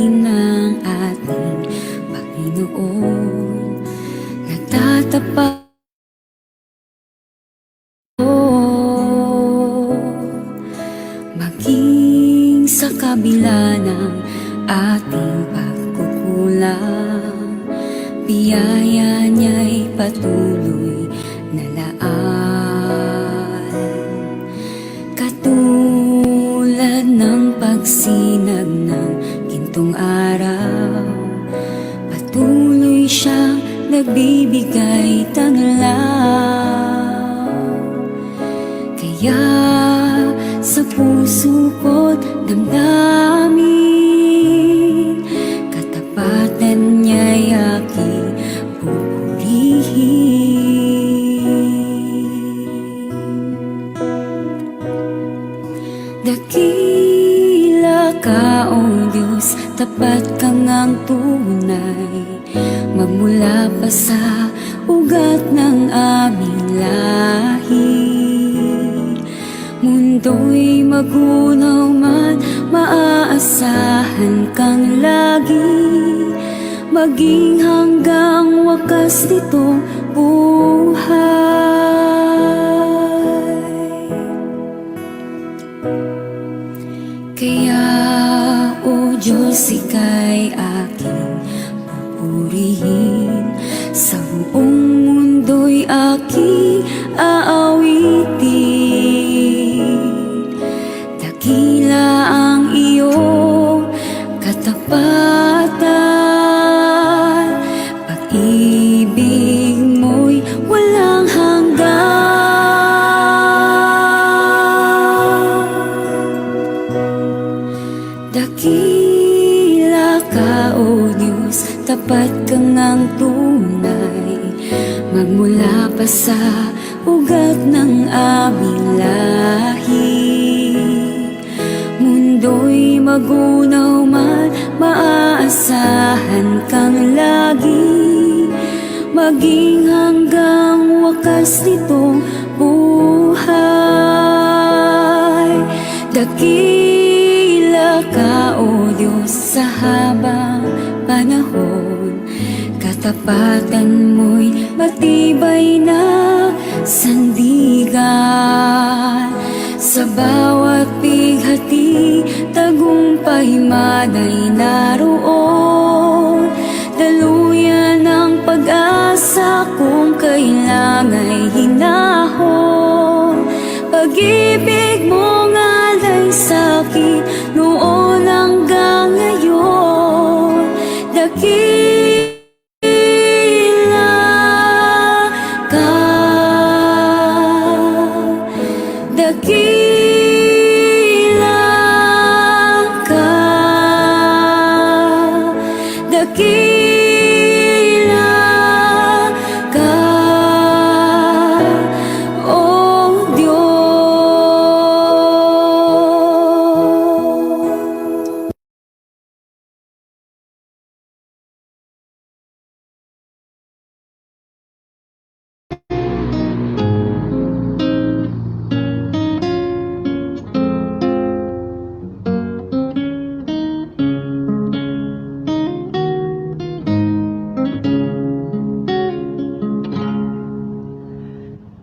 dalangin ng ating Panginoon. Nagtatapat maging sa kabila ng ating pagkukulang, biyaya niya'y patuloy na laan. Katulad ng pagsinag ng gintong araw, patuloy siyang nagbibigay tanglaw. Kaya sa puso ko't damdamin, katapatan niya'y aking pupurihin. Dakila ka, O Diyos, tapat ka ngang tunay, magmula pa sa ugat ng aming lahi. Mundo'y magunaw man, maaasahan kang lagi, maging hanggang wakas nitong buhay. Kaya, O Diyos, ika'y aking pupurihin, sa buong mundo'y aking aawitin. Dakila ang iyong katapatan, pag-ibig mo'y walang hanggan. Dakila ka, O Diyos, tapat ka ngang tunay, magmula pa sa ugat ng aming lahi. Mundo'y magunaw man, maaasahan kang lagi, maging hanggang wakas nitong buhay. Dakila ka, O Diyos, sa habang panahon, katapatan mo'y matibay na sandigan. Sa bawat bighati, tagumpay man ay naroon, daluyan ng pag-asa kung kailangan hinahon. Pag-ibig mo nga'y sa'kin noon hanggang ngayon. Dakila ka, dakila ka, dakila ka, O Diyos.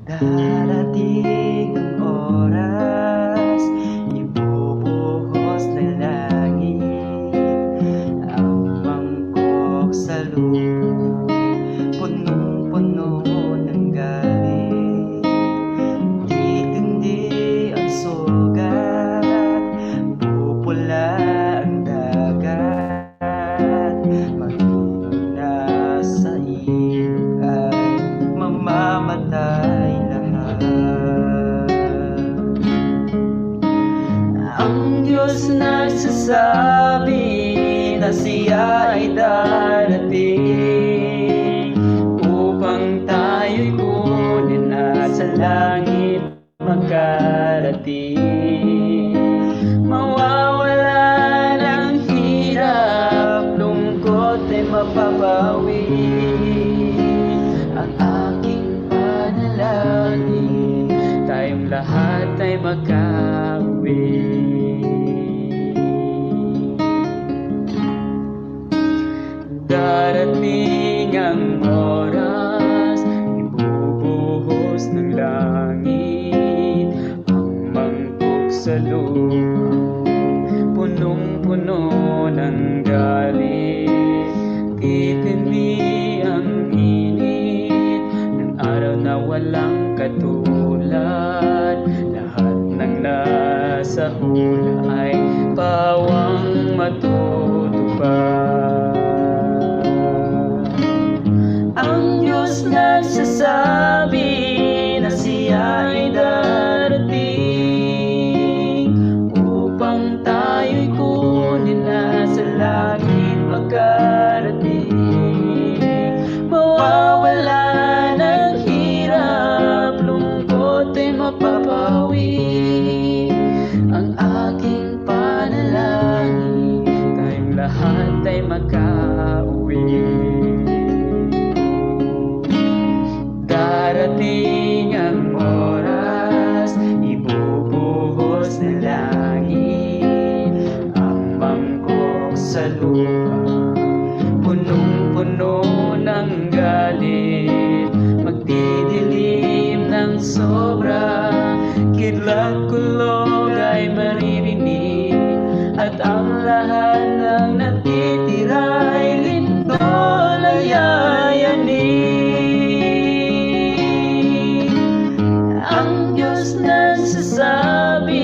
Darating ang oras, ibubuhos ng langit ang mangkok sa lupa, punong-puno ng galit. Titindi ang sugat, pupula ang dagat, maging nasa ilog ay mamamatay lahat. Ang Diyos nagsasabi na siya ay darating upang tayo'y kunin at sa langit magkarating. Mawawala ng hirap, lungkot ay mapapawi. Ang aking panalangin, tayong lahat ay magkauwi. buhos ng langit, ang mangkok sa lupa, punong-puno ng galit. Titindi ang init ng araw na walang katulad. Lahat ng nasa hula ay pawang matutupad. Ang Diyos nagsasabi na siya ay darating upang tayo'y kunin na sa langit makarating. Mawawala ng hirap, lungkot ay mapapawi. Ang aking panalangin, tayong lahat ay makauwi. Darating ang oras, ibubuhos na langit ang mangkok sa lupa, punong-puno ng galit. Magdidilim ng sobra, kidlat-kulog ay maririnig, at ang lahat ng natitira'y lindol ay yayanig. Ang Diyos nagsasabi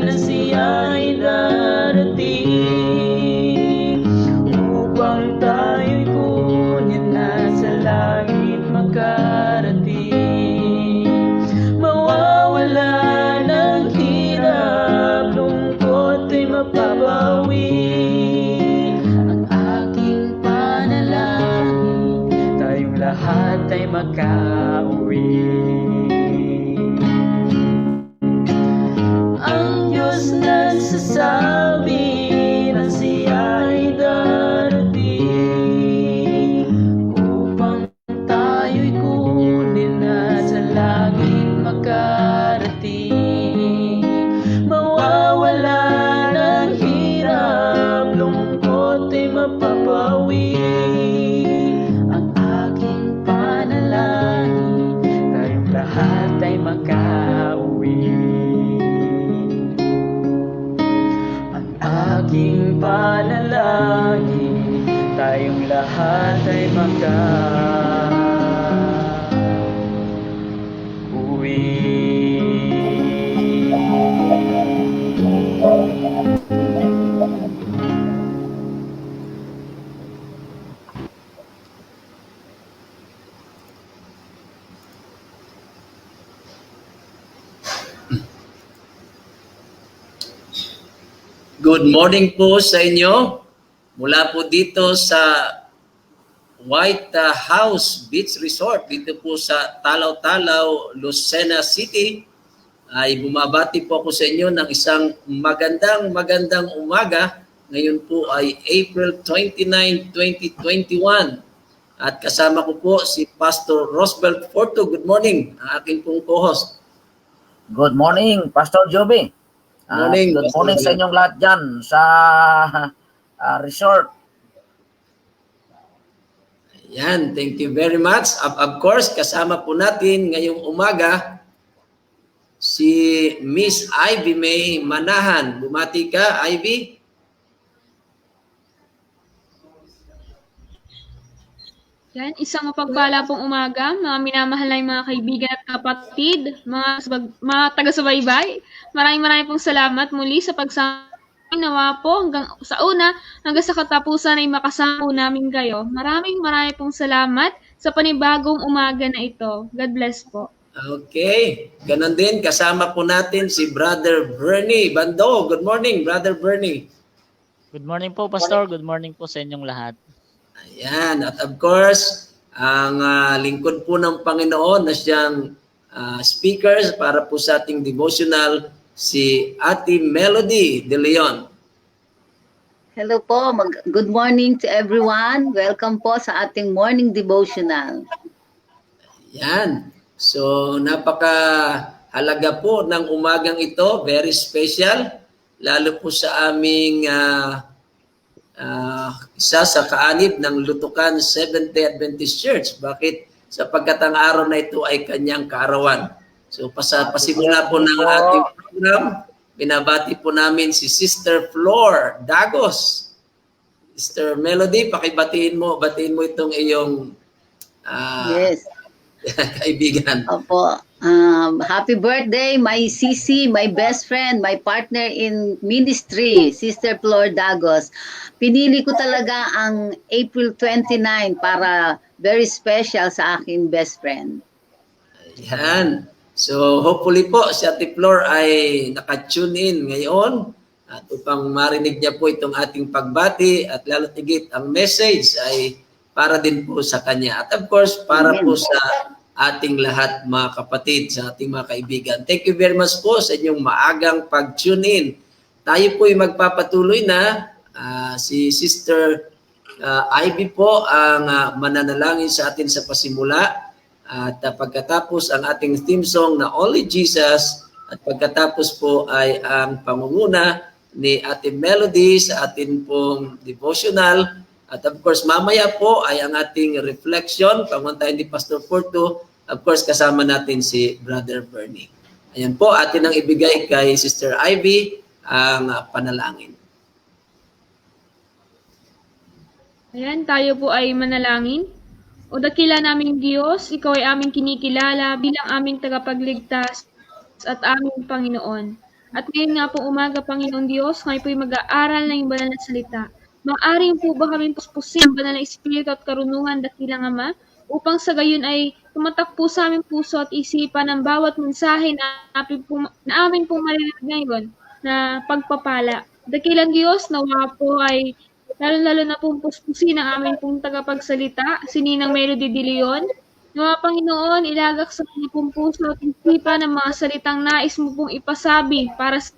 na siya ay darating upang tayo'y kunin na sa langit makarating. Mawawala ng hirap, lungkot ay mapapawi. Ang aking panalangin, tayong lahat ay makauwi. Ang Diyos nagsasabi na siya ay darating upang tayo'y kunin na sa langit makarating. Mawawala ng hirap, lungkot ay mapapawi. Ang aking panalangin, tayong lahat ay makauwi. Aking panalangin, tayong lahat ay makauwi. Good morning po sa inyo. Mula po dito sa White House Beach Resort, dito po sa Talaw-Talaw, Lucena City, ay bumabati po ako sa inyo ng isang magandang umaga. Ngayon po ay April 29, 2021. At kasama ko po si Pastor Rosbel Forto. Good morning, ang aking pong co-host. Good morning, Pastor Joby. Morning, Good Pastor morning sa Joby. inyong lahat dyan sa resort. Yan, thank you very much. Of course, kasama po natin ngayong umaga si Miss Ivy May Manahan. Bumati ka, Ivy? Yan, isang mapagpala pong umaga, mga minamahal na mga kaibigan at kapatid, mga taga-subaybay. Maraming pong salamat muli sa pagsama. Nawa po hanggang sa una, hanggang sa katapusan ay makasama po namin kayo. Maraming pong salamat sa panibagong umaga na ito. God bless po. Okay. Ganon din, kasama po natin si Brother Bernie Bando. Good morning, Brother Bernie. Good morning po, Pastor. Good morning po sa inyong lahat. Ayan. At of course, ang lingkod po ng Panginoon na siyang speakers para po sa ating devotional, si Ate Melody De Leon. Hello po, good morning to everyone. Welcome po sa ating morning devotional. Yan. So, napakahalaga po ng umagang ito. Very special. Lalo po sa aming isa sa kaanib ng Lutukan Seventh-day Adventist Church. Bakit sapagkat ang araw na ito ay kanyang kaarawan. So pasimula po ng ating program, binabati po namin si Sister Flor Dagos. Sister Melody, batiin mo itong iyong Yes. kaibigan. Opo. Happy birthday, my CC, my best friend, my partner in ministry, Sister Flor Dagos. Pinili ko talaga ang April 29 para very special sa aking best friend. Ayan. So hopefully po si Ate Flor ay naka-tune in ngayon at upang marinig niya po itong ating pagbati at lalo tigit ang message ay para din po sa kanya. At of course, para po sa ating lahat mga kapatid, sa ating mga kaibigan. Thank you very much po sa inyong maagang pag-tune in. Tayo po ay magpapatuloy na. Si Sister Ivy po ang mananalangin sa atin sa pasimula. At pagkatapos ang ating theme song na Only Jesus. At pagkatapos po ay ang pangunguna ni Ate Melody sa atin pong devotional. At of course, mamaya po ay ang ating reflection, pamuntahin ni Pastor Porto, of course, kasama natin si Brother Bernie. Ayan po, atin ang ibigay kay Sister Ivy ang panalangin. Ayan, tayo po ay manalangin. O dakila naming Diyos, Ikaw ay aming kinikilala bilang aming tagapagligtas at aming Panginoon. At ngayon nga po umaga, Panginoon Diyos, ngayon po ay mag-aaral ng iyong banal na salita. Maaari po ba kami puspusin ang banal na Espiritu at karunungan, dakilang Ama, upang sa gayon ay tumatak po sa aming puso at isipan ang bawat mensahe na amin pong marinig ngayon na pagpapala. Dakilang Diyos, nawa po ay lalo-lalo na pong puspusin ang aming pong tagapagsalita, si Ninang Melody de Leon. Nawa Panginoon, ilagak sa kanyang pong puso at isipan ang mga salitang nais mo pong ipasabi para sa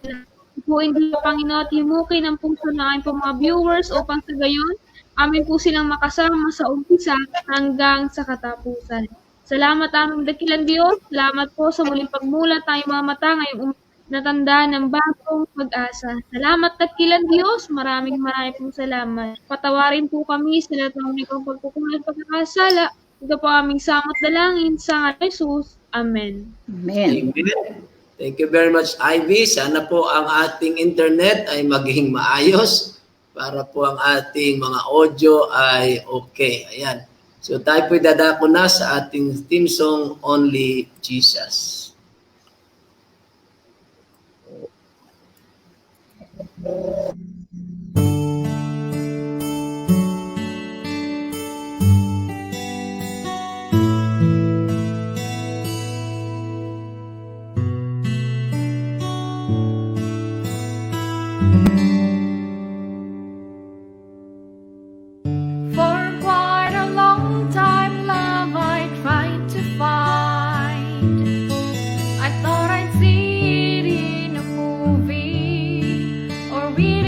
po hindi Panginoon at himukin ang puso ng aming pong mga viewers upang sa gayon, amin po silang makasama sa umpisa hanggang sa katapusan. Salamat aming dakilang Diyos, salamat po sa muling pagmulat ng mga mata ngayong natanda ng bagong pag-asa. Salamat dakilang Diyos, maraming pong salamat. Patawarin po kami sa lahat ng aming pagkukulang pagkakasala. Ito po aming samot dalangin sa ngalan ni Jesus. Amen. Amen. Amen. Thank you very much, Ivy. Sana po ang ating internet ay maging maayos para po ang ating mga audio ay okay. Ayan. So tayo po'y dadako na sa ating theme song, Only Jesus. For quite a long time, love, I tried to find. I thought I'd see it in a movie or in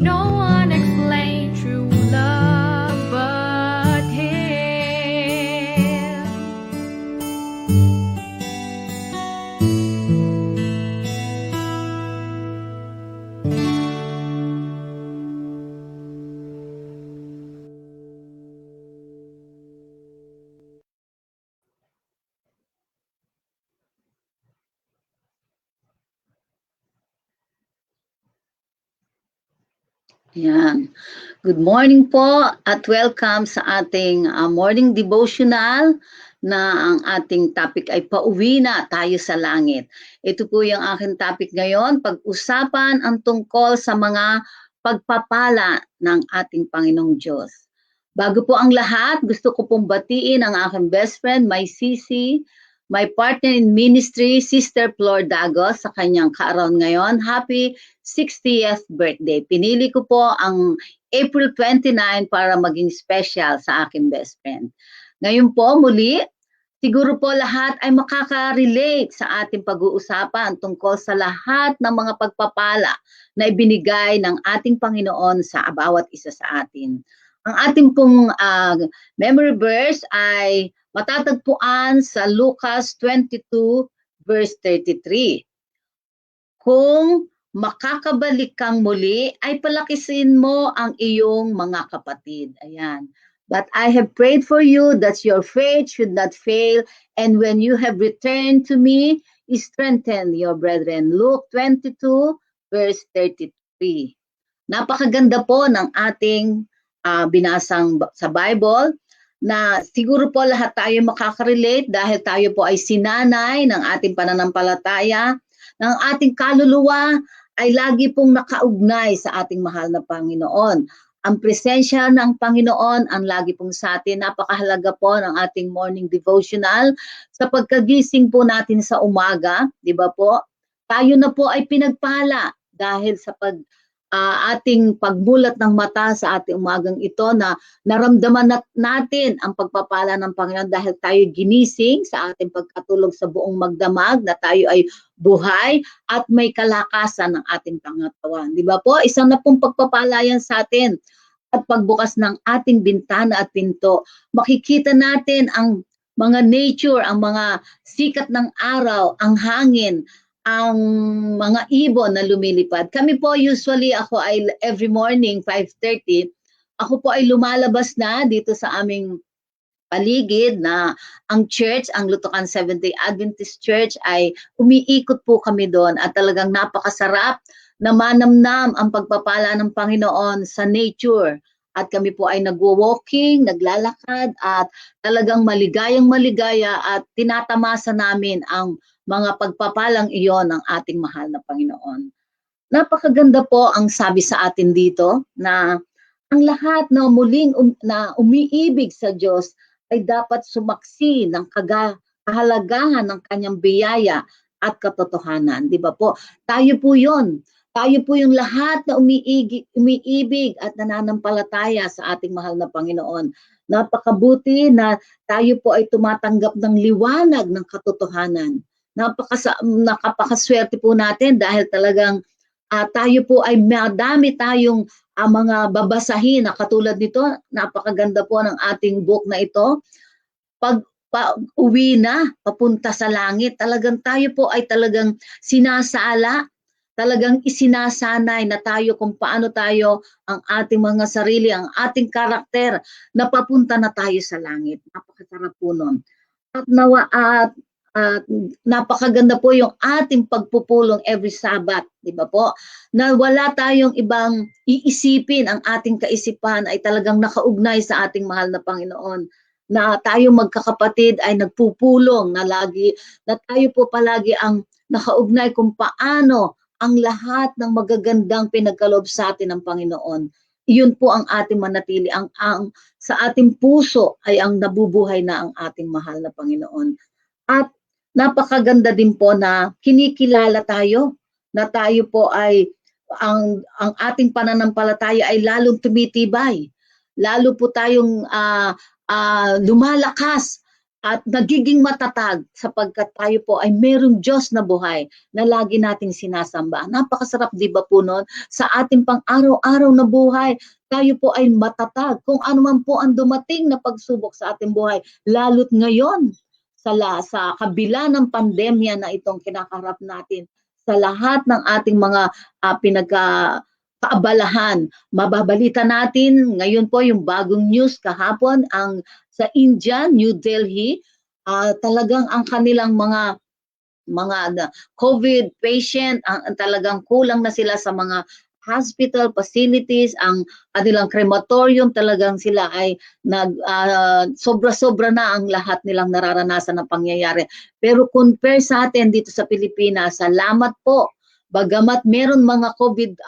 No one explained true love but him. Yan. Good morning po at welcome sa ating morning devotional na ang ating topic ay pauwi na tayo sa langit. Ito po yung aking topic ngayon, pag-usapan ang tungkol sa mga pagpapala ng ating Panginoong Diyos. Bago po ang lahat, gusto ko pong batiin ang aking best friend, my Sisi, my partner in ministry, Sister Flor Dagos, sa kanyang kaarawan ngayon. Happy 60th birthday. Pinili ko po ang April 29 para maging special sa aking best friend. Ngayon po, muli, siguro po lahat ay makaka-relate sa ating pag-uusapan tungkol sa lahat ng mga pagpapala na ibinigay ng ating Panginoon sa bawat isa sa atin. Ang ating pong memory verse ay matatagpuan sa Lucas 22 verse 33. Kung makakabalik kang muli, ay palakisin mo ang iyong mga kapatid. Ayan. But I have prayed for you that your faith should not fail, and when you have returned to me, strengthen your brethren. Luke 22 verse 33. Napakaganda po ng ating binasang sa Bible, na siguro po lahat tayo makaka-relate dahil tayo po ay sinanay ng ating pananampalataya, ng ating kaluluwa ay lagi pong nakaugnay sa ating mahal na Panginoon. Ang presensya ng Panginoon ang lagi pong sa atin. Napakahalaga po ng ating morning devotional sa pagkagising po natin sa umaga, di ba po? Tayo na po ay pinagpala dahil sa ating pagbulat ng mata sa ating umagang ito na naramdaman natin ang pagpapala ng Panginoon dahil tayo ginising sa ating pagkatulog sa buong magdamag, na tayo ay buhay at may kalakasan ng ating pangatawan. Di ba po? Isang na pong pagpapala yan sa atin. At pagbukas ng ating bintana at pinto, makikita natin ang mga nature, ang mga sikat ng araw, ang hangin, ang mga ibon na lumilipad. Kami po usually, ako ay every morning 5:30, ako po ay lumalabas na dito sa aming paligid na ang church, ang Lutukan Seventh-day Adventist Church, ay umiikot po kami doon at talagang napakasarap na manamnam ang pagpapala ng Panginoon sa nature. At kami po ay nagwo-walking, naglalakad at talagang maligayang maligaya at tinatamasa namin ang mga pagpapalang iyon ng ating mahal na Panginoon. Napakaganda po ang sabi sa atin dito na ang lahat na muling na umiibig sa Diyos ay dapat sumaksi ng kahalagahan ng kanyang biyaya at katotohanan. Di ba po? Tayo po yun. Tayo po yung lahat na umiibig at nananampalataya sa ating mahal na Panginoon. Napakabuti na tayo po ay tumatanggap ng liwanag ng katotohanan. Napakaswerte po natin dahil talagang tayo po ay madami tayong mga babasahin na katulad nito. Napakaganda po ng ating book na ito. Pag uwi na, papunta sa langit, talagang tayo po ay talagang sinasala, talagang isinasanay na tayo kung paano tayo ang ating mga sarili, ang ating karakter na papunta na tayo sa langit. Napakasarap po nun. At napakaganda po yung ating pagpupulong every Sabbath, di ba po? Na wala tayong ibang iisipin, ang ating kaisipan ay talagang nakaugnay sa ating mahal na Panginoon. Na tayo magkakapatid ay nagpupulong na lagi, na tayo po palagi ang nakaugnay kung paano ang lahat ng magagandang pinagkaloob sa atin ng Panginoon. Iyon po ang ating manatili, ang sa ating puso ay ang nabubuhay na ang ating mahal na Panginoon. At napakaganda din po na kinikilala tayo, na tayo po ay ang ating pananampalataya ay lalong tumitibay. Lalo po tayong lumalakas at nagiging matatag sapagkat tayo po ay merong Diyos na buhay na lagi nating sinasamba. Napakasarap, di ba po nun? Sa ating pang-araw-araw na buhay, tayo po ay matatag. Kung ano man po ang dumating na pagsubok sa ating buhay, lalo't ngayon, sa kabila ng pandemya na itong kinakaharap natin, sa lahat ng ating mga kaabalahan. Mababalita natin ngayon po yung bagong news kahapon sa India, New Delhi, talagang ang kanilang mga COVID patient, talagang kulang na sila sa mga hospital facilities, ang kanilang crematorium, talagang sila ay sobra-sobra na ang lahat nilang nararanasan na pangyayari. Pero compare sa atin dito sa Pilipinas, salamat po. Bagamat meron mga COVID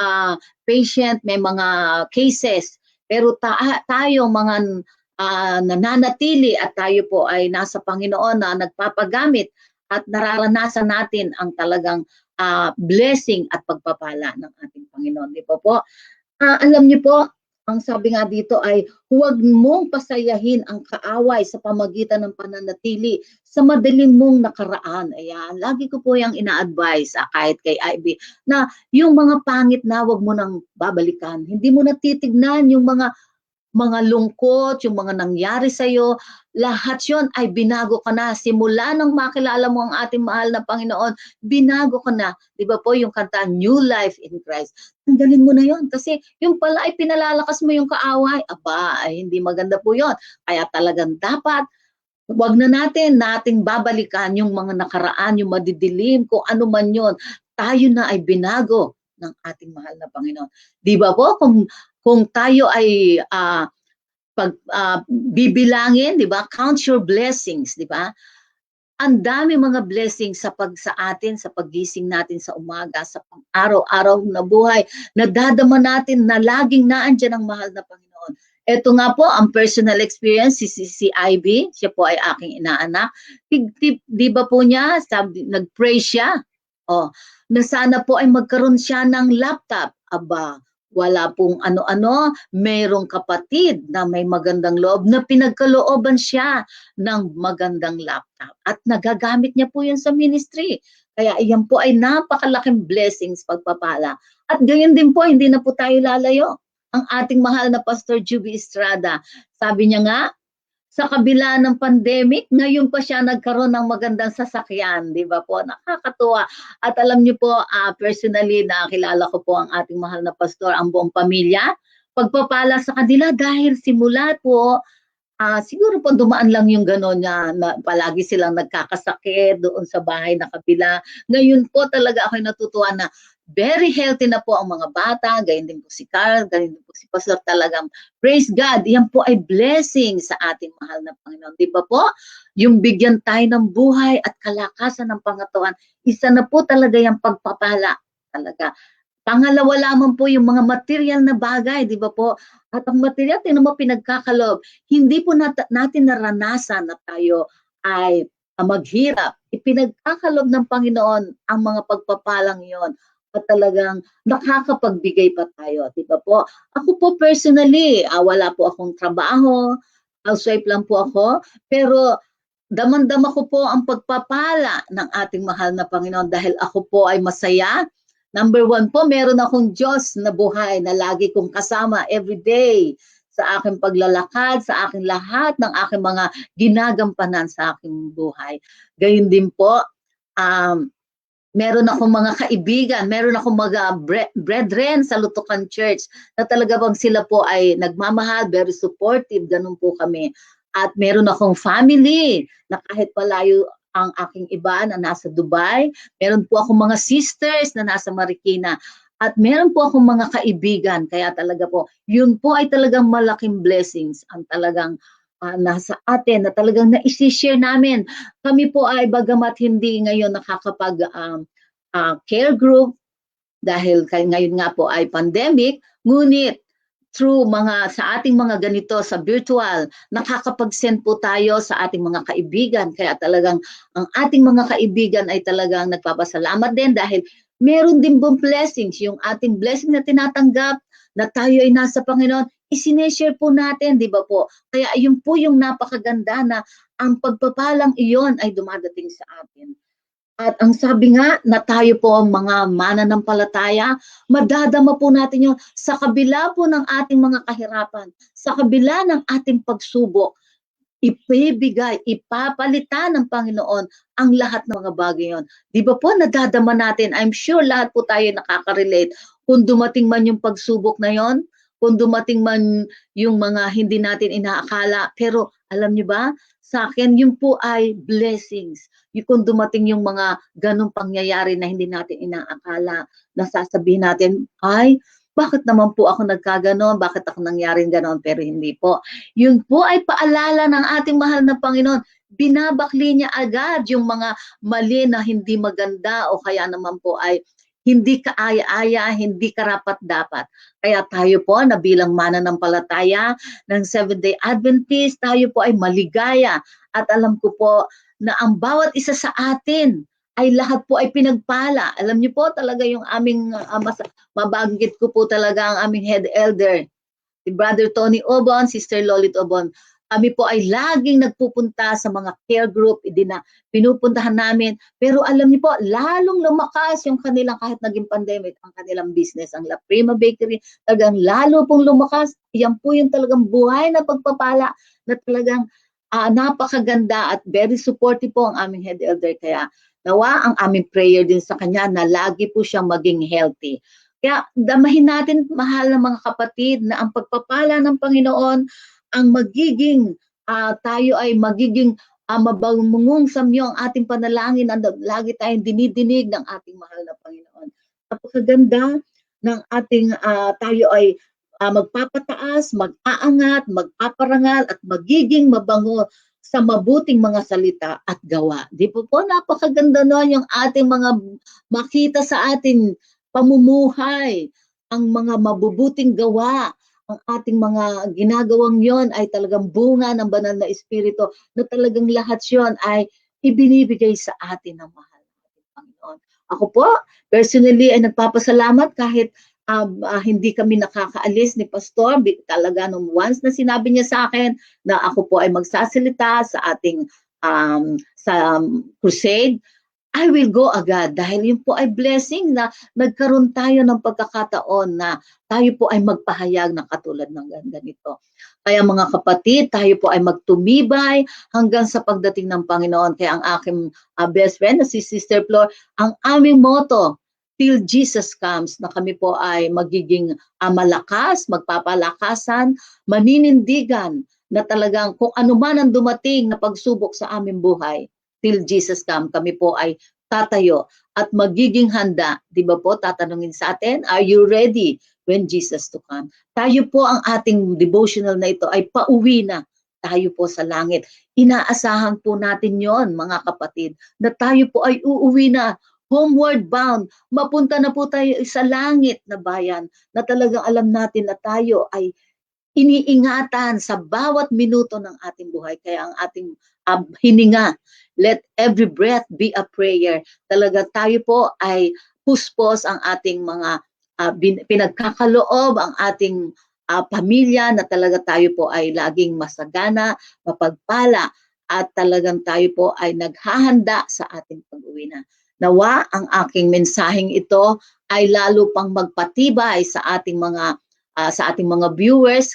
patient, may mga cases, pero tayo mga nananatili at tayo po ay nasa Panginoon na nagpapagamit at nararanasan natin ang talagang blessing at pagpapala ng ating Panginoon. Di ba po? Alam niyo po, ang sabi nga dito ay huwag mong pasayahin ang kaaway sa pamagitan ng pananatili sa madaling mong nakaraan. Ayan, lagi ko po yung ina-advise kahit kay Ivy na yung mga pangit na huwag mo nang babalikan. Hindi mo natitignan yung mga lungkot, yung mga nangyari sa'yo, lahat yon ay binago ka na. Simula nang makilala mo ang ating mahal na Panginoon, binago ka na. Di ba po yung kanta, New Life in Christ? Tanggalin mo na yon kasi yung pala ay pinalalakas mo yung kaaway. Aba, ay hindi maganda po yon. Kaya talagang dapat, wag na nating babalikan yung mga nakaraan, yung madidilim, kung ano man yon. Tayo na ay binago ng ating mahal na Panginoon. Di ba po? Kung tayo ay bibilangin, di ba? Count your blessings, di ba? Ang dami mga blessings sa atin, sa paggising natin sa umaga, sa araw-araw na buhay, nadadama natin na laging naandyan ang mahal na Panginoon. Ito nga po, ang personal experience, si Ivy, siya po ay aking inaanak. Di ba po niya, nag-pray siya, na sana po ay magkaroon siya ng laptop. Aba, wala pong ano-ano, mayroong kapatid na may magandang loob na pinagkalooban siya ng magandang laptop. At nagagamit niya po yun sa ministry. Kaya iyan po ay napakalaking blessings, pagpapala. At gayon din po, hindi na po tayo lalayo. Ang ating mahal na Pastor Juby Estrada, sabi niya nga, sa kabila ng pandemic, ngayon pa siya nagkaroon ng magandang sasakyan, di ba po? Nakakatuwa. At alam niyo po, personally, nakilala ko po ang ating mahal na pastor, ang buong pamilya. Pagpapala sa kanila dahil simula po, siguro po dumaan lang yung gano'n niya, na palagi silang nagkakasakit doon sa bahay na kabila. Ngayon po talaga ako'y natutuwa na very healthy na po ang mga bata, gayon din po si Carl, gayon din po si Pastor, talagang praise God, yan po ay blessing sa ating mahal na Panginoon. Di ba po? Yung bigyan tayo ng buhay at kalakasan ng pangatawan, isa na po talaga yung pagpapala talaga. Pangalawa lamang po yung mga material na bagay, di ba po? At ang material, tingnan mo, pinagkakalob. Hindi po natin naranasan na tayo ay maghirap. Ipinagkakalob ng Panginoon ang mga pagpapalang yon. At talagang nakakapagbigay pa tayo, di ba po? Ako po personally, wala po akong trabaho, housewife lang po ako, pero damang-dama ko po ang pagpapala ng ating mahal na Panginoon dahil ako po ay masaya. Number one po, meron akong Diyos na buhay na lagi kong kasama every day sa aking paglalakad, sa aking lahat ng aking mga ginagampanan sa aking buhay. Gayun din po, meron akong mga kaibigan, meron akong mga brethren sa Lutukan Church na talaga bang sila po ay nagmamahal, very supportive, ganun po kami. At meron akong family na kahit palayo ang aking iba na nasa Dubai, meron po akong mga sisters na nasa Marikina, at meron po akong mga kaibigan, kaya talaga po, yun po ay talagang malaking blessings ang talagang nasa atin na talagang na-share namin. Kami po ay bagamat hindi ngayon nakakapag care group dahil ngayon nga po ay pandemic, ngunit through sa ating mga ganito sa virtual, nakakapag-send po tayo sa ating mga kaibigan. Kaya talagang ang ating mga kaibigan ay talagang nagpapasalamat din dahil meron din pong blessings, yung ating blessing na tinatanggap na tayo ay nasa Panginoon, isineshare po natin, di ba po? Kaya yun po yung napakaganda na ang pagpapalang iyon ay dumadating sa atin. At ang sabi nga na tayo po ang mga mananampalataya, madadama po natin yun sa kabila po ng ating mga kahirapan, sa kabila ng ating pagsubok, ipibigay, ipapalitan ng Panginoon ang lahat ng mga bagay yon. Di ba po nadadama natin? I'm sure lahat po tayo nakaka-relate. Kung dumating man yung pagsubok na yon, kung dumating man yung mga hindi natin inaakala, pero alam niyo ba, sa akin yun po ay blessings. Kung dumating yung mga ganong pangyayari na hindi natin inaakala, nasasabihin natin, ay, bakit naman po ako nagkaganon? Bakit ako nangyaring ganon? Pero hindi po. Yun po ay paalala ng ating mahal na Panginoon. Binabakli niya agad yung mga mali na hindi maganda o kaya naman po ay hindi kaaya-aya, hindi karapat-dapat. Kaya tayo po na bilang mananampalataya ng Seventh-day Adventist, tayo po ay maligaya. At alam ko po na ang bawat isa sa atin ay lahat po ay pinagpala. Alam niyo po talaga yung aming, mabanggit ko po talaga ang aming head elder, si Brother Tony Obon, Sister Lolit Obon. Kami po ay laging nagpupunta sa mga care group, pinupuntahan namin. Pero alam niyo po, lalong lumakas yung kanilang, kahit naging pandemic, ang kanilang business, ang La Prima Bakery, talagang lalo pong lumakas. Yan po yung talagang buhay na pagpapala na talagang napakaganda at very supportive po ang aming head elder. Kaya nawa ang aming prayer din sa kanya na lagi po siyang maging healthy. Kaya damahin natin, mahal na mga kapatid, na ang pagpapala ng Panginoon ang magiging, tayo ay magiging mabangungong samyo ang ating panalangin, lagi tayong dinidinig ng ating mahal na Panginoon. Napakaganda ng ating, tayo ay magpapataas, mag-aangat, magpaparangal at magiging mabango sa mabuting mga salita at gawa. Di po po, napakaganda nun yung ating mga makita sa ating pamumuhay, ang mga mabubuting gawa, ang ating mga ginagawang yon ay talagang bunga ng banal na Espiritu na talagang lahat yon ay ibinibigay sa atin ng mahal nating Panginoon. Ako po, personally ay nagpapasalamat kahit hindi kami nakakaalis ni Pastor. Talaga nung once na sinabi niya sa akin na ako po ay magsasalita sa ating crusade, I will go agad dahil yun po ay blessing na nagkaroon tayo ng pagkakataon na tayo po ay magpahayag ng katulad ng ganito. Kaya mga kapatid, tayo po ay magtumibay hanggang sa pagdating ng Panginoon. Kaya ang aking best friend na si Sister Flor, ang aming motto, till Jesus comes, na kami po ay magiging malakas, magpapalakasan, maninindigan na talagang kung ano man ang dumating na pagsubok sa aming buhay, till Jesus come, kami po ay tatayo at magiging handa. Di ba po, tatanungin sa atin, are you ready when Jesus to come? Tayo po, ang ating devotional na ito ay pauwi na. Tayo po sa langit. Inaasahan po natin yon mga kapatid, na tayo po ay uuwi na, homeward bound. Mapunta na po tayo sa langit na bayan na talagang alam natin na tayo ay iniingatan sa bawat minuto ng ating buhay. Kaya ang ating hininga, let every breath be a prayer. Talaga tayo po ay puspos ang ating mga pinagkakaloob, ang ating pamilya, na talaga tayo po ay laging masagana, mapagpala, at talagang tayo po ay naghahanda sa ating pag-uwi na. Nawa ang aking mensaheng ito ay lalo pang magpatibay sa ating mga viewers.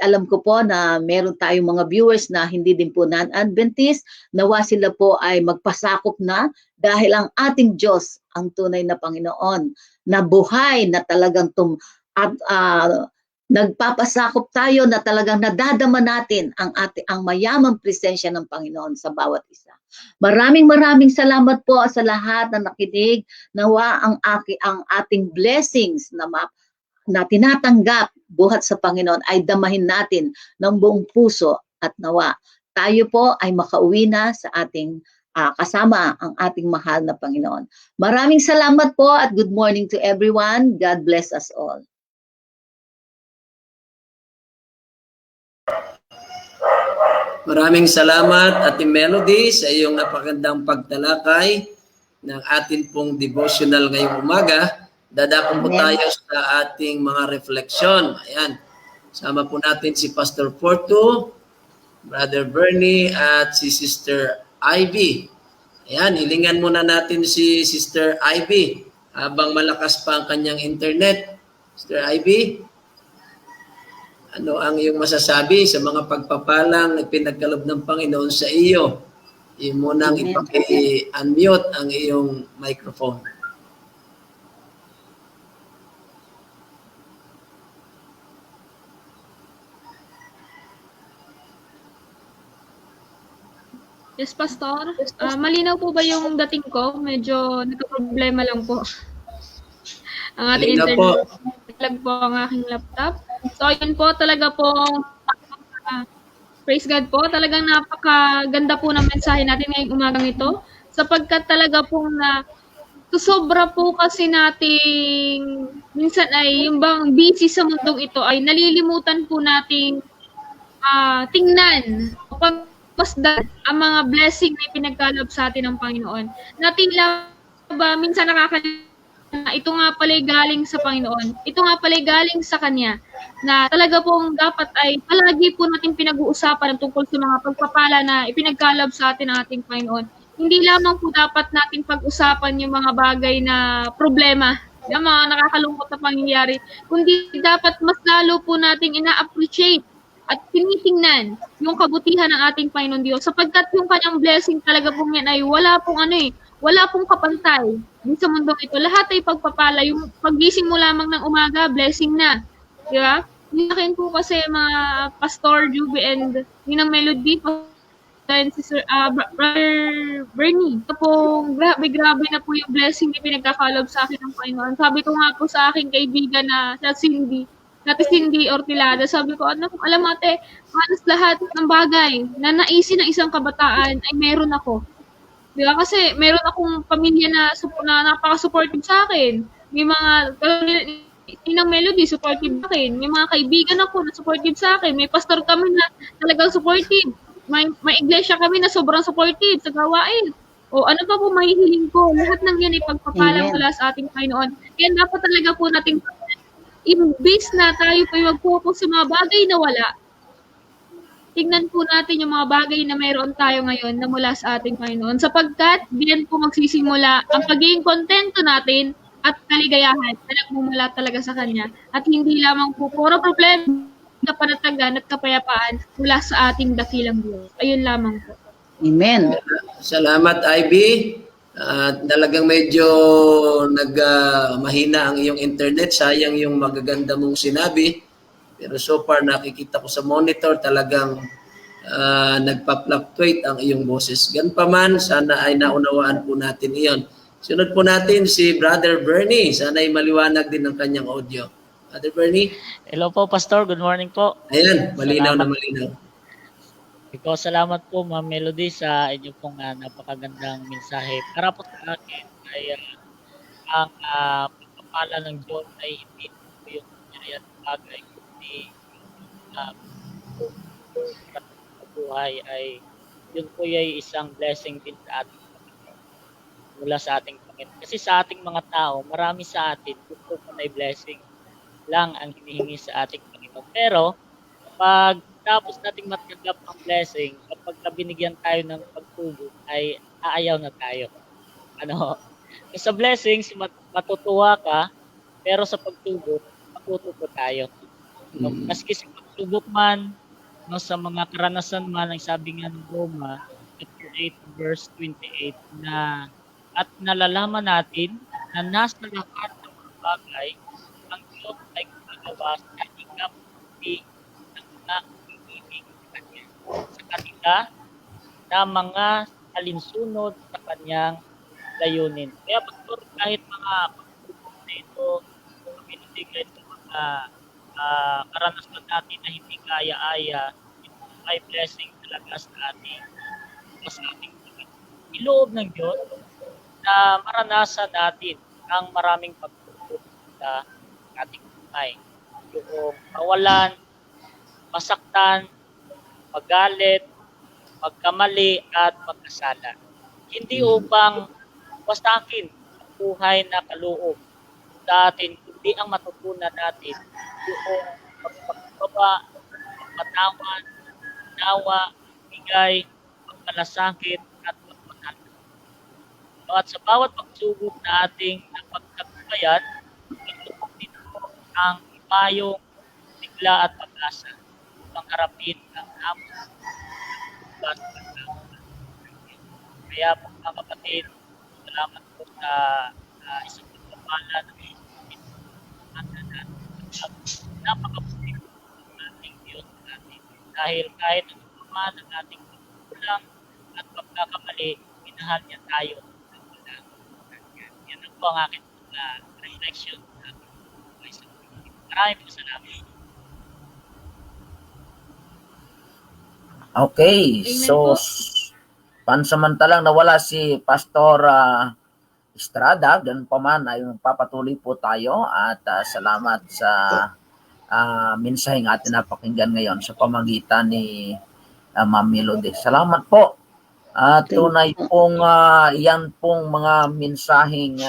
Alam ko po na meron tayong mga viewers na hindi din po non-Adventist. Nawa sila po ay magpasakop na dahil ang ating Diyos, ang tunay na Panginoon, na buhay, na talagang nagpapasakop tayo, na talagang nadadama natin ang mayamang presensya ng Panginoon sa bawat isa. Maraming salamat po sa lahat na nakinig. Nawa ang ating blessings na tinatanggap buhat sa Panginoon ay damahin natin ng buong puso, at nawa tayo po ay makauwi na sa ating kasama ang ating mahal na Panginoon. Maraming salamat po at good morning to everyone. God bless us all. Maraming salamat, Ate Melody, sa iyong napakagandang pagtalakay ng atin pong devotional ngayong umaga. Dadako po tayo sa ating mga refleksyon. Ayan. Sama po natin si Pastor Porto Brother Bernie at si Sister Ivy. Ayan, hilingan muna natin si Sister Ivy habang malakas pa ang kanyang internet. Sister Ivy, ano ang iyong masasabi sa mga pagpapalang pinagkaloob ng Panginoon sa iyo? Iyong munang Amen. ipaki-unmute ang iyong microphone. Yes, Pastor. Malinaw po ba yung dating ko? Medyo nagka-problema lang po. Ang ating Malinaw internet. po. Lag po ang aking laptop. So, yun po talaga po. Praise God po. Talagang napakaganda po ng mensahe natin ngayong umagang ito. Sapagkat talaga po na sobra po kasi nating minsan ay yung bang busy sa mundong ito ay nalilimutan po nating tingnan o pagmasdan ang mga blessing na ipinagkaloob sa atin ng Panginoon. Na tila ba minsan nakakalimutan na ito nga pala'y galing sa Panginoon. Ito nga pala'y galing sa Kanya. Na talaga pong dapat ay palagi po natin pinag-uusapan tungkol sa mga pagpapala na ipinagkaloob sa atin ng ating Panginoon. Hindi lamang po dapat natin pag-usapan yung mga bagay na problema, yung mga nakakalungkot na pangyayari, kundi dapat mas lalo po nating ina-appreciate at tinitingnan yung kabutihan ng ating Panginoon Diyos sapagkat yung kanyang blessing talaga pong yan ay wala pong kapantay din sa mundong ito. Lahat ay pagpapala. Yung paggising mo lamang ng umaga, blessing na. Di ba? Yung akin po kasi mga Pastor Juby and Ninang Melody, and si Brother Bernie. Ito pong grabe na po yung blessing na pinagkakalob sa akin ng Panginoon. Sabi ko nga po sa aking kaibigan na Cindy Ortilada, sabi ko, alam mo ate, halos lahat ng bagay na naisin ng isang kabataan ay meron ako. Diba? Kasi meron akong pamilya na napaka-supportive sa akin. May mga Ninang Melody, supportive sa akin. May mga kaibigan ako na supportive sa akin. May pastor kami na talagang supportive. May iglesia kami na sobrang supportive sa gawain. O ano pa po mahihiling ko? Lahat ng yan ay pagpapalang mula sa ating Panginoon. Kaya dapat talaga po natin, imbis na tayo po mag-focus sa mga bagay na wala, tingnan po natin yung mga bagay na mayroon tayo ngayon na mula sa ating Panginoon. Sapagkat diyan po magsisimula ang pagiging kontento natin at kaligayahan na nagmumula talaga sa Kanya. At hindi lamang po puro problema, kapanatagan at kapayapaan mula sa ating dakilang Diyos. Ayun lamang po. Amen. Salamat, Ivy. Talagang medyo mahina ang iyong internet. Sayang yung magaganda mong sinabi. Pero so far, nakikita ko sa monitor, talagang nagpa-fluctuate ang iyong boses. Gan pa man, sana ay naunawaan po natin iyon. Sunod po natin si Brother Bernie. Sana ay maliwanag din ang kanyang audio. Brother Bernie? Hello po, Pastor. Good morning po. Ayan, malinaw na malinaw. Ikaw, salamat po, Ma'am Melody, sa inyo pong napakagandang mensahe. Para po sa akin ay ang pagpapala ng Diyos ay hindi po yung nangyayat bagay, kundi buhay ay yun po ay isang blessing din sa ating Panginoon, mula sa ating Panginoon. Kasi sa ating mga tao, marami sa atin, yun po ay blessing lang ang hinihingi sa ating Panginoon. Pero, pag tapos nating matanggap ang blessing, kapag binigyan tayo ng pagtubo, ay aayaw na tayo. Sa blessings, matutuwa ka, pero sa pagtubo, matutuwa tayo. Maski sa pagtubok man, sa mga karanasan man, ang sabi nga ng Roma, chapter 8, verse 28, na at nalalaman natin na nasa lahat ng mga bagay, ang Diyos ay gumagawa sa ikabuti ng mga ibig sa kanila na mga alinsunod sa kanyang layunin. Kaya Pastor, kahit mga pagtubok na ito, binibigay sa mga karanasan natin na hindi kaya-aya, ito ay blessing talaga sa ating iloob ng Diyos na maranasan natin ang maraming pagtubok sa ating buhay. Yung kawalan, masaktan, magalit, magkamali at magkasala. Hindi upang wasakin ang buhay na kaloob sa atin, kundi ang matutunan natin yung pagpapababa, pagpatawan pag-unawa, bigay, pagmalasakit, at pagmamahal. At sa bawat pagsubok na ating napagtagumpayan, ito ang imayong sigla at pag-asa upang harapin ang hamon at pagkakas. Kaya po mga kapatid, salamat po sa isang pagpapala ng napakabuti ng ating Diyos natin. Dahil kahit ano man ang ating pagkulang at pagkakamali, minahal niya tayo ng walang hanggan. Yan ang po ang aking reflection sa ating buhay sa Pilipinas. Maraming po salamat. Okay, Amen so po. pansamantalang nawala si Pastor Estrada, ganun pa man ay magpapatuloy po tayo at salamat sa mensaheng atin napakinggan ngayon sa pamagitan ni Ma'am Melody. Salamat po. Tunay pong yan pong mga mensaheng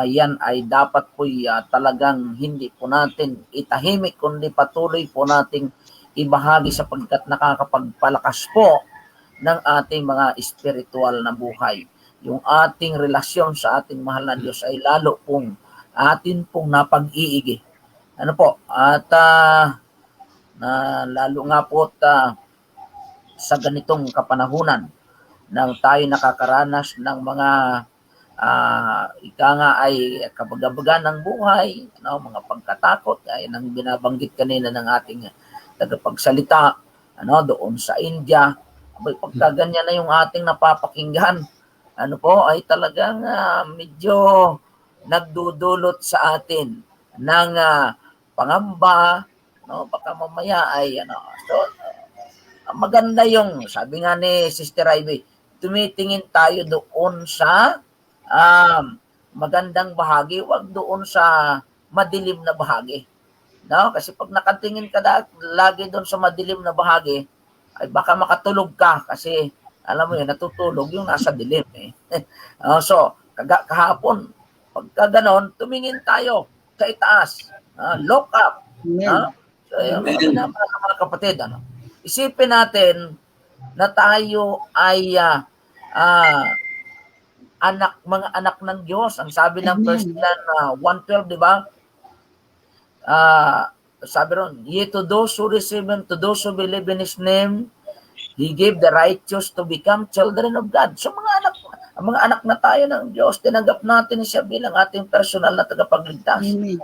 yan ay dapat po talagang hindi po natin itahimik kundi patuloy po nating ibahagi sapagkat nakakapagpalakas po ng ating mga espiritual na buhay. Yung ating relasyon sa ating mahal na Diyos ay lalo pong atin pong napag-iigi. Ano po? At lalo nga po sa ganitong kapanahunan nang tayo nakakaranas ng mga ika nga ay kabagabagan ng buhay, mga pagkatakot, ay nang binabanggit kanina ng ating tagapagsalita, doon sa India. Pagka ganyan na yung ating napapakinggan, ay talagang medyo nagdudulot sa atin ng pangamba, baka mamaya ay So, maganda yung, sabi nga ni Sister Ivy, tumitingin tayo doon sa magandang bahagi, wag doon sa madilim na bahagi. Kasi pag nakatingin ka lagi doon sa madilim na bahagi, ay baka makatulog ka kasi alam mo yun, natutulog yung nasa dilim. So, kahapon, pagka ganon, tumingin tayo sa itaas. Look up. So, yung mga kapatid, isipin natin na tayo ay mga anak ng Diyos. Ang sabi ng 1 John 1:12, di ba? Sabi ron, ye to those who receive him, to those who believe in his name, he gave the righteous to become children of God. So mga anak na tayo ng Diyos, tinanggap natin siya bilang ating personal na tagapagligtas. Amen.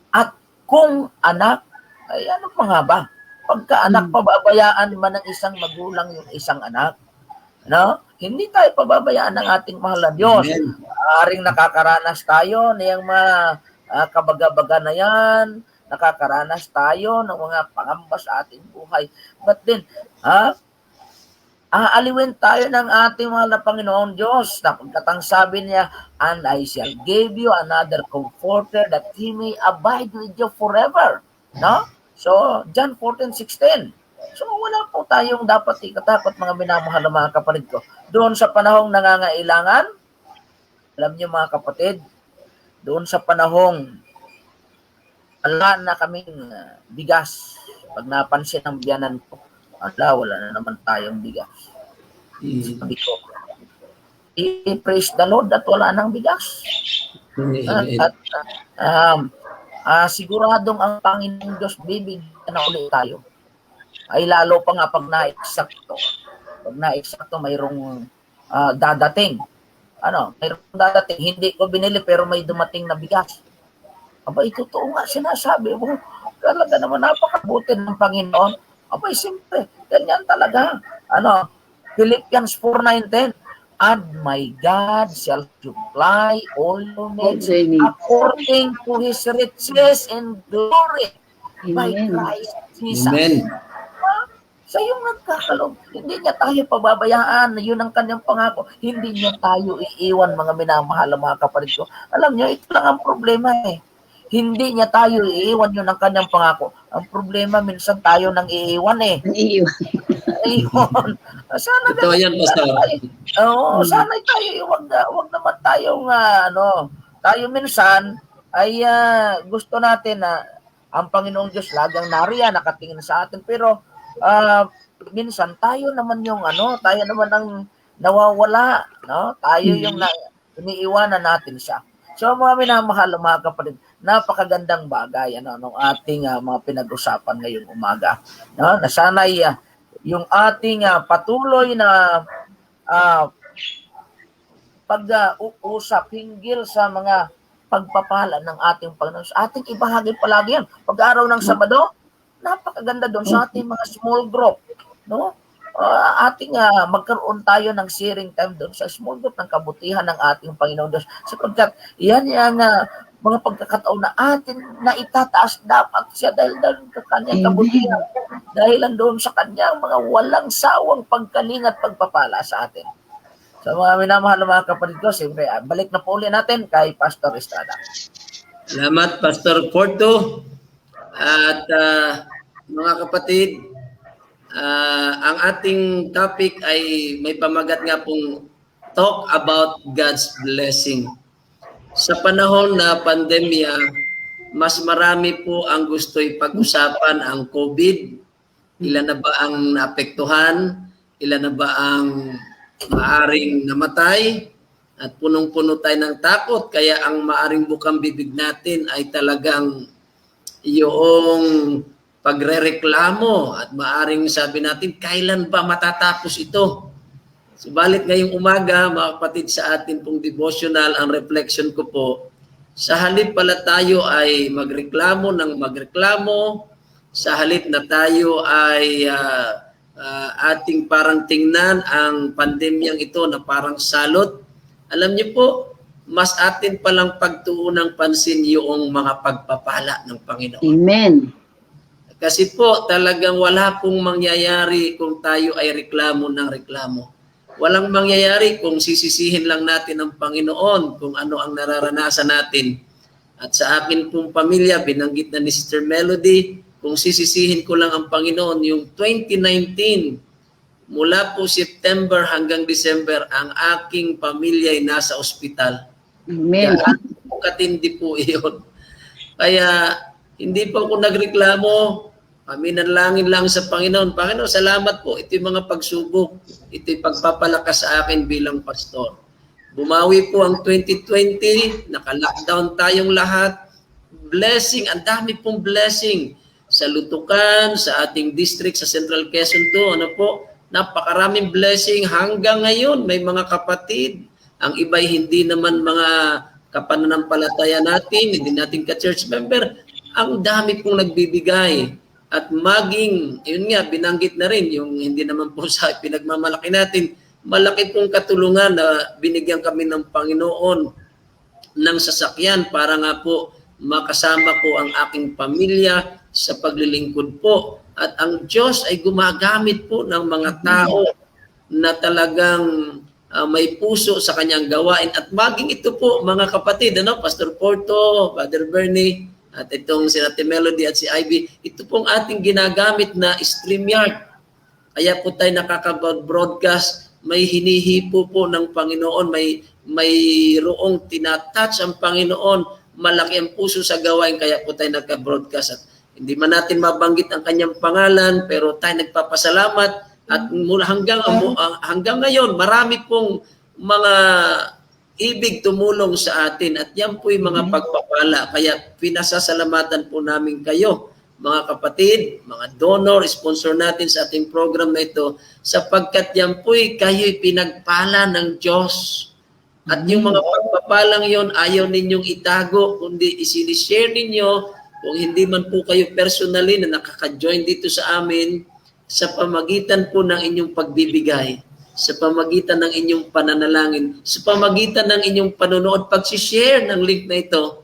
At kung anak, ay ano pa nga ba? Pagka anak, pababayaan man ng isang magulang yung isang anak. Hindi tayo pababayaan ng ating mahal na Diyos. Aring nakakaranas tayo niyang mga kabagabaga na yan, nakakaranas tayo ng mga pangamba sa ating buhay. But then, aaliwin tayo ng ating mahal na Panginoon Diyos, napagkat ang sabi niya, and I shall give you another comforter that he may abide with you forever. So, John 14:16. So, wala po tayong dapat ikatakot, mga minamahal na mga kapatid ko. Doon sa panahong nangangailangan, alam niyo mga kapatid, doon sa panahong wala na kaming bigas, pag napansin ang biyanan ko, wala na naman tayong bigas. Sabi ko, i-praise the Lord at wala nang bigas. At siguradong ang Panginoong Diyos bibigyan na ulit tayo. Ay lalo pa nga pag na-eksakto. Pag na-eksakto, mayroong dadating. Mayroong dadating. Hindi ko binili pero may dumating na bigas. Abay, totoo nga sinasabi mo. Talaga naman napakabuti ng Panginoon. Abay, siyempre, ganyan talaga. Philippians 4:9-10. And my God shall supply all your needs according to his riches and glory by Christ Jesus. Amen. Sa yung nagkakalog, hindi niya tayo pababayaan. Yun ang kanyang pangako. Hindi niya tayo iiwan, mga minamahal, mga kapatid ko. Alam niyo, ito lang ang problema Hindi niya tayo iiwan, yun ang kanyang pangako. Ang problema, minsan tayo nang iiwan Iiwan. Sana Ito yan, Pastor. sana tayo, wag naman tayong, tayo minsan ay gusto natin na ang Panginoong Diyos lagang nariyan, nakatingin sa atin. Pero minsan tayo naman yung tayo naman ang nawawala, no? Tayo yung iniiwanan natin siya. So mga minamahal mga kapatid, napakagandang bagay nung ating mga pinag-usapan ngayong umaga. No? Na sana'y yung ating patuloy na pag-uusap hinggil sa mga pagpapala ng ating Panginoon. Ating ibahagi palagi yan. Pag-araw ng Sabado, napakaganda doon sa ating mga small group. No? Magkaroon tayo ng sharing time doon sa small group ng kabutihan ng ating Panginoon Diyos. Sapagkat yan yung mga pagkakataon na atin na itataas dapat siya dahil sa kanyang kabutihan. Dahil lang doon sa kanyang mga walang sawang pagkalingat pagpapala sa atin. So mga minamahal mga kapatid ko, siyempre, balik na po ulit natin kay Pastor Estrada. Salamat, Pastor Porto. At mga kapatid, ang ating topic ay may pamagat nga pong talk about God's blessing. Sa panahon na pandemya, mas marami po ang gusto'y pag-usapan ang COVID. Ilan na ba ang naapektuhan? Ilan na ba ang maaring namatay? At punong-puno tayo ng takot. Kaya ang maaring bukang bibig natin ay talagang yung pagrereklamo. At maaring sabi natin, kailan ba matatapos ito? Subalit ngayong umaga, mga kapatid, sa atin pong devotional, ang reflection ko po, sa halip pala tayo ay magreklamo, sa halip na tayo ay ating parang tingnan ang pandemyang ito na parang salot. Alam niyo po, mas atin palang pagtuunang pansin yung mga pagpapala ng Panginoon. Amen. Kasi po talagang wala pong mangyayari kung tayo ay reklamo ng reklamo. Walang mangyayari kung sisisihin lang natin ang Panginoon kung ano ang nararanasan natin. At sa akin pong pamilya, binanggit na ni Sister Melody, kung sisisihin ko lang ang Panginoon, yung 2019, mula po September hanggang December, ang aking pamilya ay nasa ospital. Amen. Kaya katindi po iyon. Kaya hindi po ako nagreklamo. Kami nanalangin lang sa Panginoon. Panginoon, salamat po. Ito yung mga pagsubok. Ito yung pagpapalakas sa akin bilang pastor. Bumawi po ang 2020. Naka-lockdown tayong lahat. Blessing. Ang dami pong blessing. Sa Lutukan, sa ating district, sa Central Quezon to, napakaraming blessing hanggang ngayon. May mga kapatid, ang iba'y hindi naman mga kapananampalataya natin, hindi natin ka-church member, ang dami pong nagbibigay. At maging, yun nga, binanggit na rin, yung hindi naman po sa pinagmamalaki natin, malaki pong katulungan na binigyan kami ng Panginoon ng sasakyan para nga po makasama ko ang aking pamilya sa paglilingkod po. At ang Diyos ay gumagamit po ng mga tao na talagang may puso sa kanyang gawain. At maging ito po, mga kapatid, Pastor Porto, Brother Bernie, at itong si Ate Melody at si Ivy, ito pong ating ginagamit na StreamYard. Kaya po tayo nakaka-broadcast, may hinihipo po ng Panginoon, may roong tinatouch ang Panginoon, malaki ang puso sa gawain, kaya po tayo nagka-broadcast. At hindi man natin mabanggit ang kanyang pangalan, pero tayo nagpapasalamat at mula hanggang ngayon, marami pong mga ibig tumulong sa atin at yan po yung mga pagpapala. Kaya pinasasalamatan po namin kayo, mga kapatid, mga donor, sponsor natin sa ating program na ito, sapagkat yan po kayo'y pinagpala ng Diyos. At yung mga pagpapalang yon ayaw ninyong itago, kundi isinishare ninyo. Kung hindi man po kayo personally na nakaka-join dito sa amin, sa pamagitan po ng inyong pagbibigay, sa pamagitan ng inyong pananalangin, sa pamagitan ng inyong panonood, pag-share ng link na ito,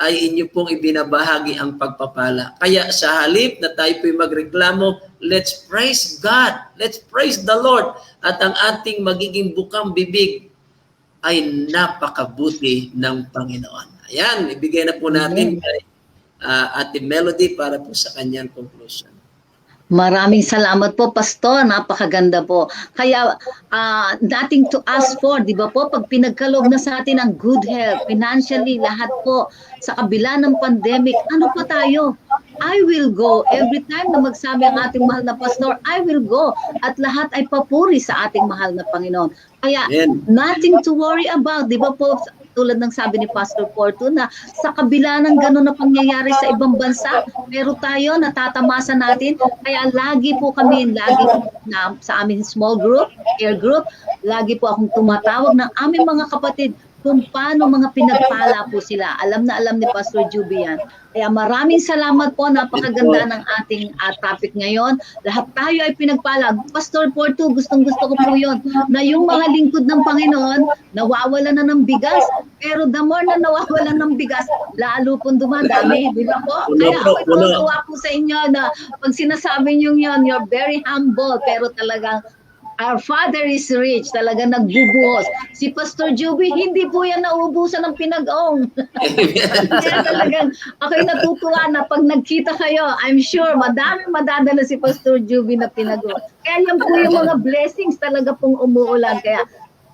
ay inyo pong ibinabahagi ang pagpapala. Kaya sa halip na tayo po'y magreklamo, let's praise God, let's praise the Lord, at ang ating magiging bukang bibig ay napakabuti ng Panginoon. Ayan, ibigay na po natin kay Ate Melody para po sa kanyang conclusion. Maraming salamat po, Pastor. Napakaganda po. Kaya, nothing to ask for, di ba po? Pag pinagkaloob na sa atin ang good health, financially, lahat po, sa kabila ng pandemic, ano pa tayo? I will go. Every time na magsabi ang ating mahal na pastor, I will go. At lahat ay papuri sa ating mahal na Panginoon. Kaya, Amen. nothing to worry about. Di ba po, tulad ng sabi ni Pastor Porto na sa kabila ng gano'n na pangyayari sa ibang bansa, pero tayo natatamasa natin. Kaya lagi po kami, na, sa aming small group, care group, lagi po akong tumatawag ng aming mga kapatid kung paano mga pinagpala po sila. Alam na alam ni Pastor Juby yan. Kaya maraming salamat po. Napakaganda ng ating topic ngayon. Lahat tayo ay pinagpala. Pastor Porto, gustong-gusto ko po yun, na yung mga lingkod ng Panginoon, nawawala na ng bigas. Pero the more na nawawala ng bigas, lalo pong dumadami. Di ba po? Kaya ako tutuwa po sa inyo na pag sinasabi nyo yun, you're very humble, pero talagang our Father is rich, talaga nagbubuhos. Si Pastor Juby, hindi po yan nauubusan ng pinag-ong. Kaya talagang ako'y natutuwa na pag nagkita kayo, I'm sure madaming madadala si Pastor Juby na pinag-ong. Kaya yan po yung mga blessings talaga pong umuulan. Kaya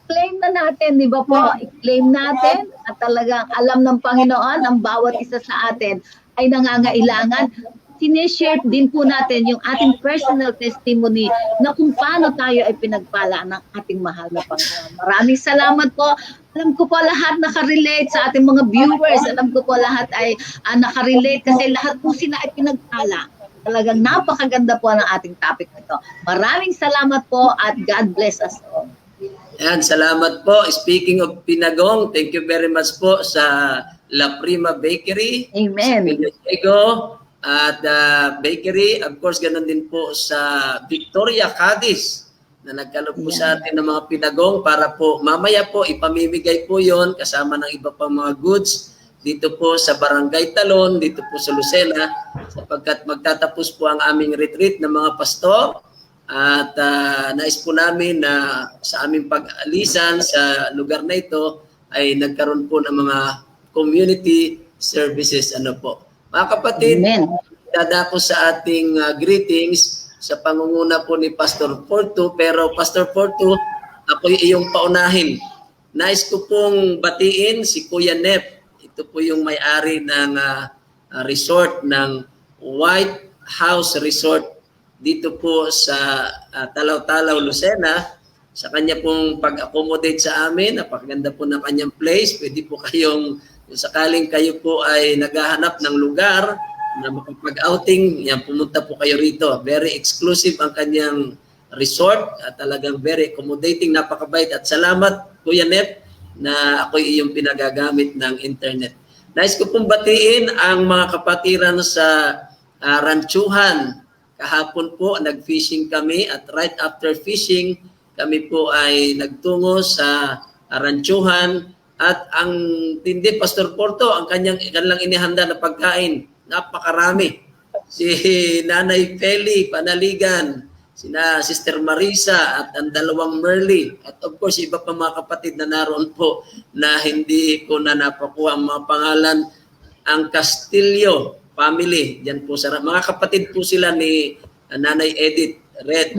claim na natin, di ba po? I-claim natin at talagang alam ng Panginoon ang bawat isa sa atin ay nangangailangan. Sineshare din po natin yung ating personal testimony na kung paano tayo ay pinagpala ng ating mahal na Panginoon. Maraming salamat po. Alam ko po lahat nakarelate sa ating mga viewers. Alam ko po lahat ay nakarelate kasi lahat po sila ay pinagpala. Talagang napakaganda po ng ating topic nito. Maraming salamat po at God bless us all. Yan, salamat po. Speaking of pinagong, thank you very much po sa La Prima Bakery. Amen. Sa Diego at Bakery. Of course, ganun din po sa Victoria, Cadiz na nagkaloob po sa atin ng mga pinagong para po mamaya po ipamimigay po yon kasama ng iba pang mga goods dito po sa Barangay Talon, dito po sa Lucena, sapagkat magtatapos po ang aming retreat ng mga pastor. At nais po namin na sa aming pag-alisan sa lugar na ito ay nagkaroon po ng mga community services. Ano po. Mga kapatid, dadako sa ating greetings sa pangunguna po ni Pastor Porto. Pero Pastor Porto, ako'y iyong paunahin. Nais ko pong batiin si Kuya Nep. Ito po yung may-ari ng resort ng White House Resort dito po sa Talaw-Talaw, Lucena. Sa kanya pong pag-accommodate sa amin, napakaganda po ng kanyang place. Pwede po kayong, kung sakaling kayo po ay naghahanap ng lugar na makapag-outing, yan, pumunta po kayo rito. Very exclusive ang kanyang resort at talagang very accommodating, napakabait. At salamat, Kuya Nep, na ako'y iyong pinagagamit ng internet. Nais ko pong batiin ang mga kapatiran sa Ranchuhan. Kahapon po, nag-fishing kami at right after fishing, kami po ay nagtungo sa Ranchuhan at ang tindi, Pastor Porto, ang kanyang inihanda na pagkain, napakarami. Si Nanay Feli Panaligan, sina Sister Marisa at ang dalawang Merly at of course iba pa mga kapatid na naroon po na hindi ko na napakuha ang mga pangalan. Ang Castillo family, diyan po sa mga kapatid po sila ni Nanay Edith Red.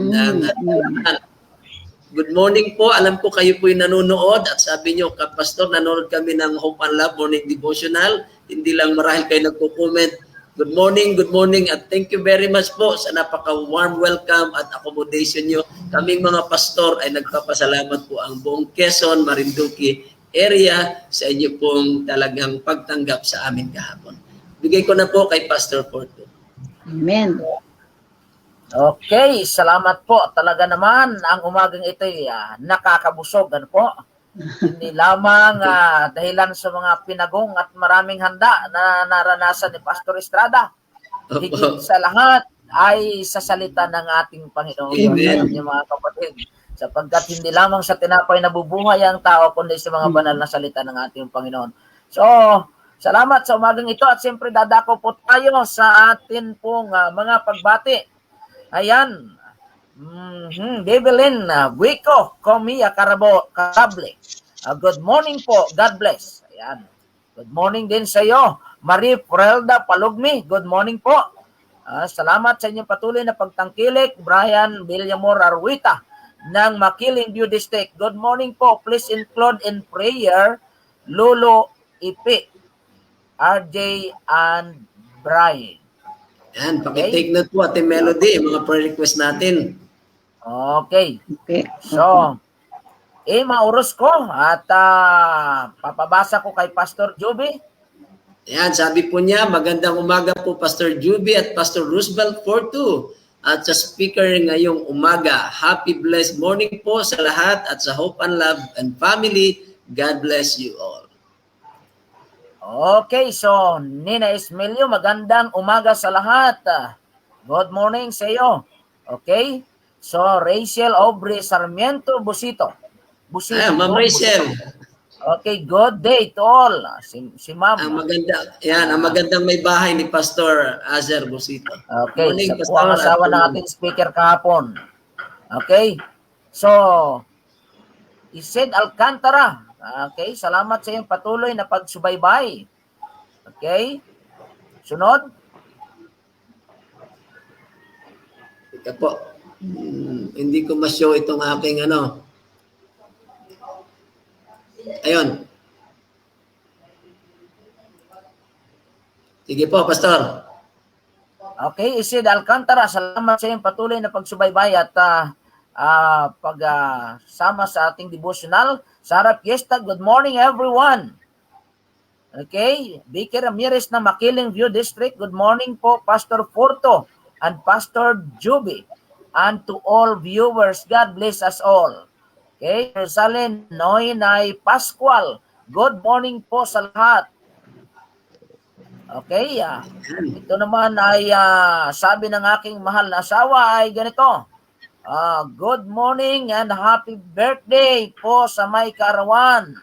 Good morning po. Alam ko kayo po yung nanonood at sabi nyo, Pastor, nanonood kami ng Hope and Love Morning Devotional. Hindi lang marahil kayo nagko-comment. Good morning at thank you very much po sa napaka-warm welcome at accommodation nyo. Kaming mga pastor ay nagpapasalamat po ang buong Quezon, Marinduque area sa inyo pong talagang pagtanggap sa amin kahapon. Bigay ko na po kay Pastor Porto. Amen. Okay, salamat po. Talaga naman, ang umagang ito ay nakakabusog. Ano po? Hindi lamang dahilan sa mga pinagong at maraming handa na naranasan ni Pastor Estrada. Higit sa lahat ay sa salita ng ating Panginoon. Amen. Yung mga kapatid. Sapagkat hindi lamang sa tinapay nabubuhay ang tao, kundi sa mga banal na salita ng ating Panginoon. So, salamat sa umagang ito at siyempre dadako po tayo sa atin pong mga pagbati. Ayan. Develin Wico Comia Carable. Good morning po. God bless. Ayan. Good morning din sa iyo. Marie Frelda Palugmi. Good morning po. Salamat sa inyong patuloy na pagtangkilik. Brian Villamor Arwita ng Makiling View District. Good morning po. Please include in prayer Lolo Ipi, RJ and Brian. Yan, pakitake note po, Ate Melody, yung mga prayer request natin. Okay. Okay. So, mauros ko at papabasa ko kay Pastor Juby. Yan, sabi po niya, magandang umaga po Pastor Juby at Pastor Roosevelt Fortu at sa speaker ngayong umaga. Happy blessed morning po sa lahat at sa Hope and Love and Family. God bless you all. Okay, so Nina Esmelio, magandang umaga sa lahat. Good morning sa iyo. Okay? So Rachel Aubrey Sarmiento Busito. Ayan, Ma'am Rachel. Okay, good day to all. Si Ma'am. Ang magandang may bahay ni Pastor Azer Busito. Okay, Morning, sa po ang asawa ng ating speaker kahapon. Okay? So, Isid Alcantara. Okay, salamat sa iyong patuloy na pagsubaybay. Okay? Sunod. Ika po. Hindi ko ma-show itong aking Ayun. Sige po, Pastor. Okay, Isid Alcantara, salamat sa iyong patuloy na pagsubaybay at pagsama sa ating devotional. Sarah Fiesta, good morning everyone. Okay, Vicky Ramirez ng Makiling View District, good morning po Pastor Porto and Pastor Juby. And to all viewers, God bless us all. Okay, Rosalyn Noynay Pascual, good morning po sa lahat. Okay, ito naman ay sabi ng aking mahal na asawa ay ganito. Good morning and happy birthday po sa may kaarawan.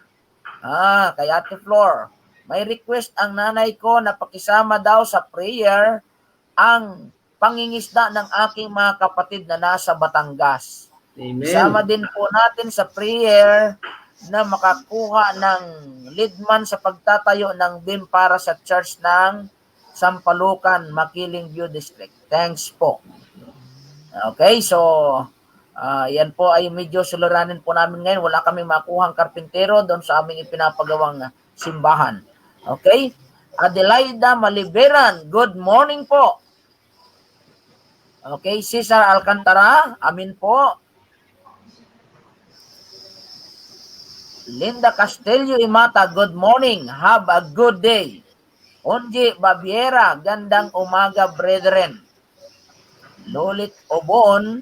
Kay Ate Flor. May request ang nanay ko na pakisama daw sa prayer ang pangingisda ng aking mga kapatid na nasa Batangas. Amen. Sama din po natin sa prayer na makakuha ng leadman sa pagtatayo ng BIM para sa church ng Sampalucan, Makiling View District. Thanks po. Okay, so yan po ay medyo suliranin po namin ngayon. Wala kaming makuhang karpintero doon sa aming ipinapagawang simbahan. Okay? Adelaida Maliberan, good morning po. Okay, Cesar Alcantara, amin po. Linda Castelio Imata, good morning. Have a good day. Onji Babiera, gandang umaga, brethren. Lolit Obon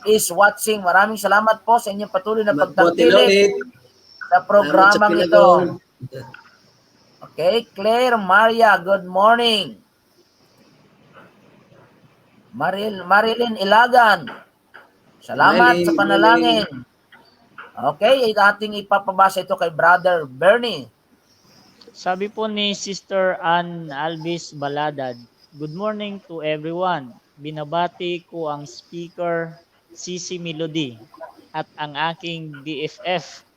is watching. Maraming salamat po sa inyong patuloy na pagtangkilik sa programang ito. Okay, Claire Maria, good morning. Marilyn Ilagan, salamat sa panalangin. Okay, ating ipapabasa ito kay Brother Bernie. Sabi po ni Sister Ann Alvis Baladad, good morning to everyone. Binabati ko ang speaker, Sisi Melody, at ang aking BFF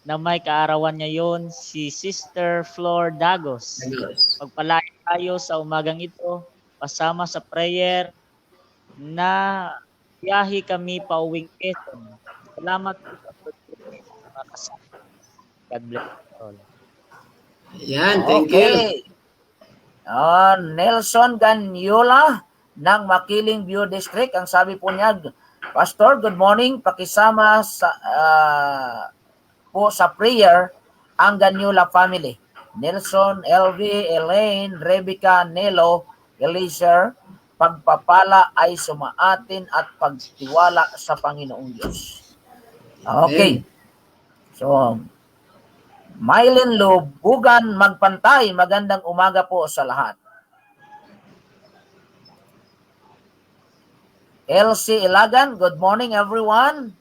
na may kaarawan ngayon, si Sister Flor Dagos. Pagpalain tayo sa umagang ito, pasama sa prayer na biyahe kami pauwing Quezon. Salamat po sa pagtuloy sa mga kasama. God bless you all. Yan, thank you. Nelson Ganyola ng Makiling View District. Ang sabi po niya, Pastor, good morning. Pakisama sa po sa prayer ang Ganyola family. Nelson, LV, Elaine, Rebecca, Nelo, Eliezer, pagpapala ay sumaatin at pagtiwala sa Panginoong Diyos. Okay. So, Mylene Lubugan Magpantay, magandang umaga po sa lahat. LC Ilagan, good morning everyone.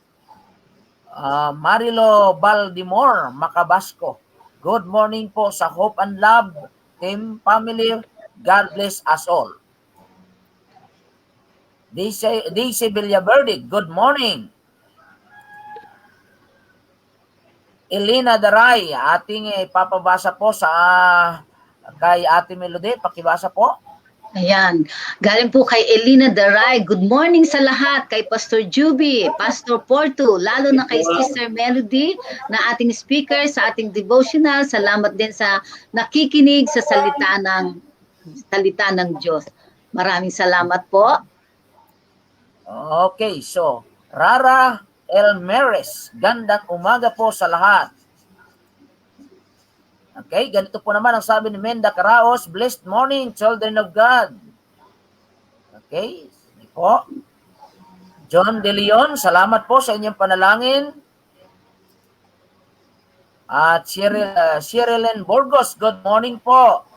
Marilo Baldimore, Macabasco, good morning po sa Hope and Love Team Family. God bless us all. Daisy Villaverde, good morning. Elena Daray, ating ipapabasa po sa kay Ate Melody, pakibasa po. Ayan. Galing po kay Elena Daray. Good morning sa lahat. Kay Pastor Juby, Pastor Porto, lalo na kay Sister Melody na ating speaker sa ating devotional. Salamat din sa nakikinig sa salita ng Diyos. Maraming salamat po. Okay, so Rara Elmeres, gandang umaga po sa lahat. Okay, ganito po naman ang sabi ni Menda Caraos, blessed morning, children of God. Okay, sige po. John De Leon, salamat po sa inyong panalangin. At Sherilyn Burgos, good morning po.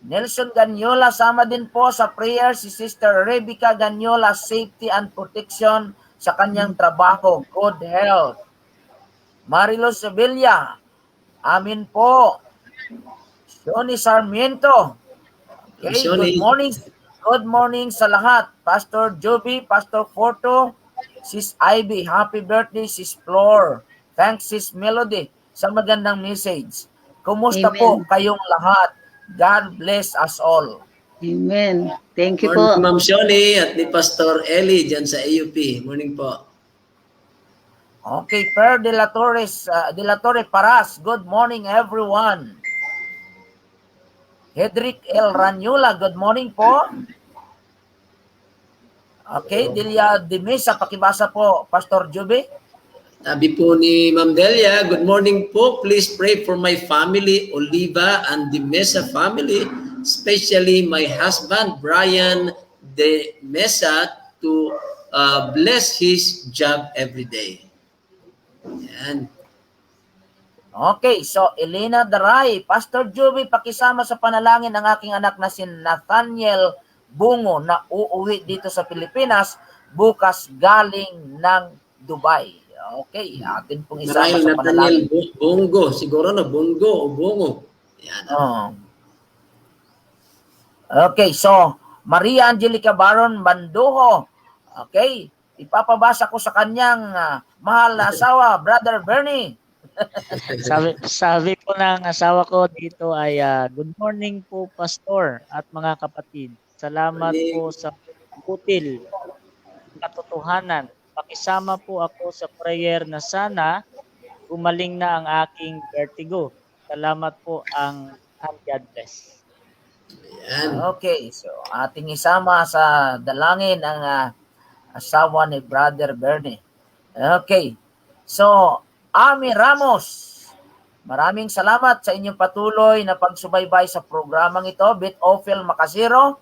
Nelson Ganyola, sama din po sa prayer si Sister Rebecca Ganyola, safety and protection sa kanyang trabaho, good health. Marilos Sevilla, amin po. Shoni Sarmiento, okay, Shoni. good morning sa lahat. Pastor Joby, Pastor Forto, Sis Ivy, happy birthday, Sis Flor. Thanks, Sis Melody, sa magandang message. Kumusta Amen. po kayong lahat? God bless us all. Amen. Thank you Morning, po. Ma'am Shoni at ni Pastor Eli dyan sa AUP. Morning po. Okay, Per de la Torre Paras, good morning everyone. Hedrick L. Ranyola, good morning po. Okay, Delia de Mesa, pakibasa po, Pastor Juby. Sabi po ni Ma'am Delia, good morning po. Please pray for my family, Oliva and the Mesa family, especially my husband, Brian de Mesa, to bless his job every day. Yan. Okay, so Elena Daray, Pastor Juby, pakisama sa panalangin ang aking anak na si Nathaniel Bungo na uuwi dito sa Pilipinas bukas galing ng Dubai. Okay, atin pong isama Marahil sa panalangin. Nathaniel Bongo. Siguro na Bongo o Bongo. Yan. Okay, so Maria Angelica Baron Banduho. Okay, ipapabasa ko sa kanyang mahal na asawa, Brother Bernie. Sabi po ng asawa ko dito ay good morning po pastor at mga kapatid. Salamat po sa butil katotohanan. Pakisama po ako sa prayer na sana gumaling na ang aking vertigo. Salamat po and God bless. Yan. Okay, so ating isama sa dalangin ang asawa ni Brother Bernie. Okay, so Ami Ramos, maraming salamat sa inyong patuloy na pagsubaybay sa programang ito. Bitofil Makasiro,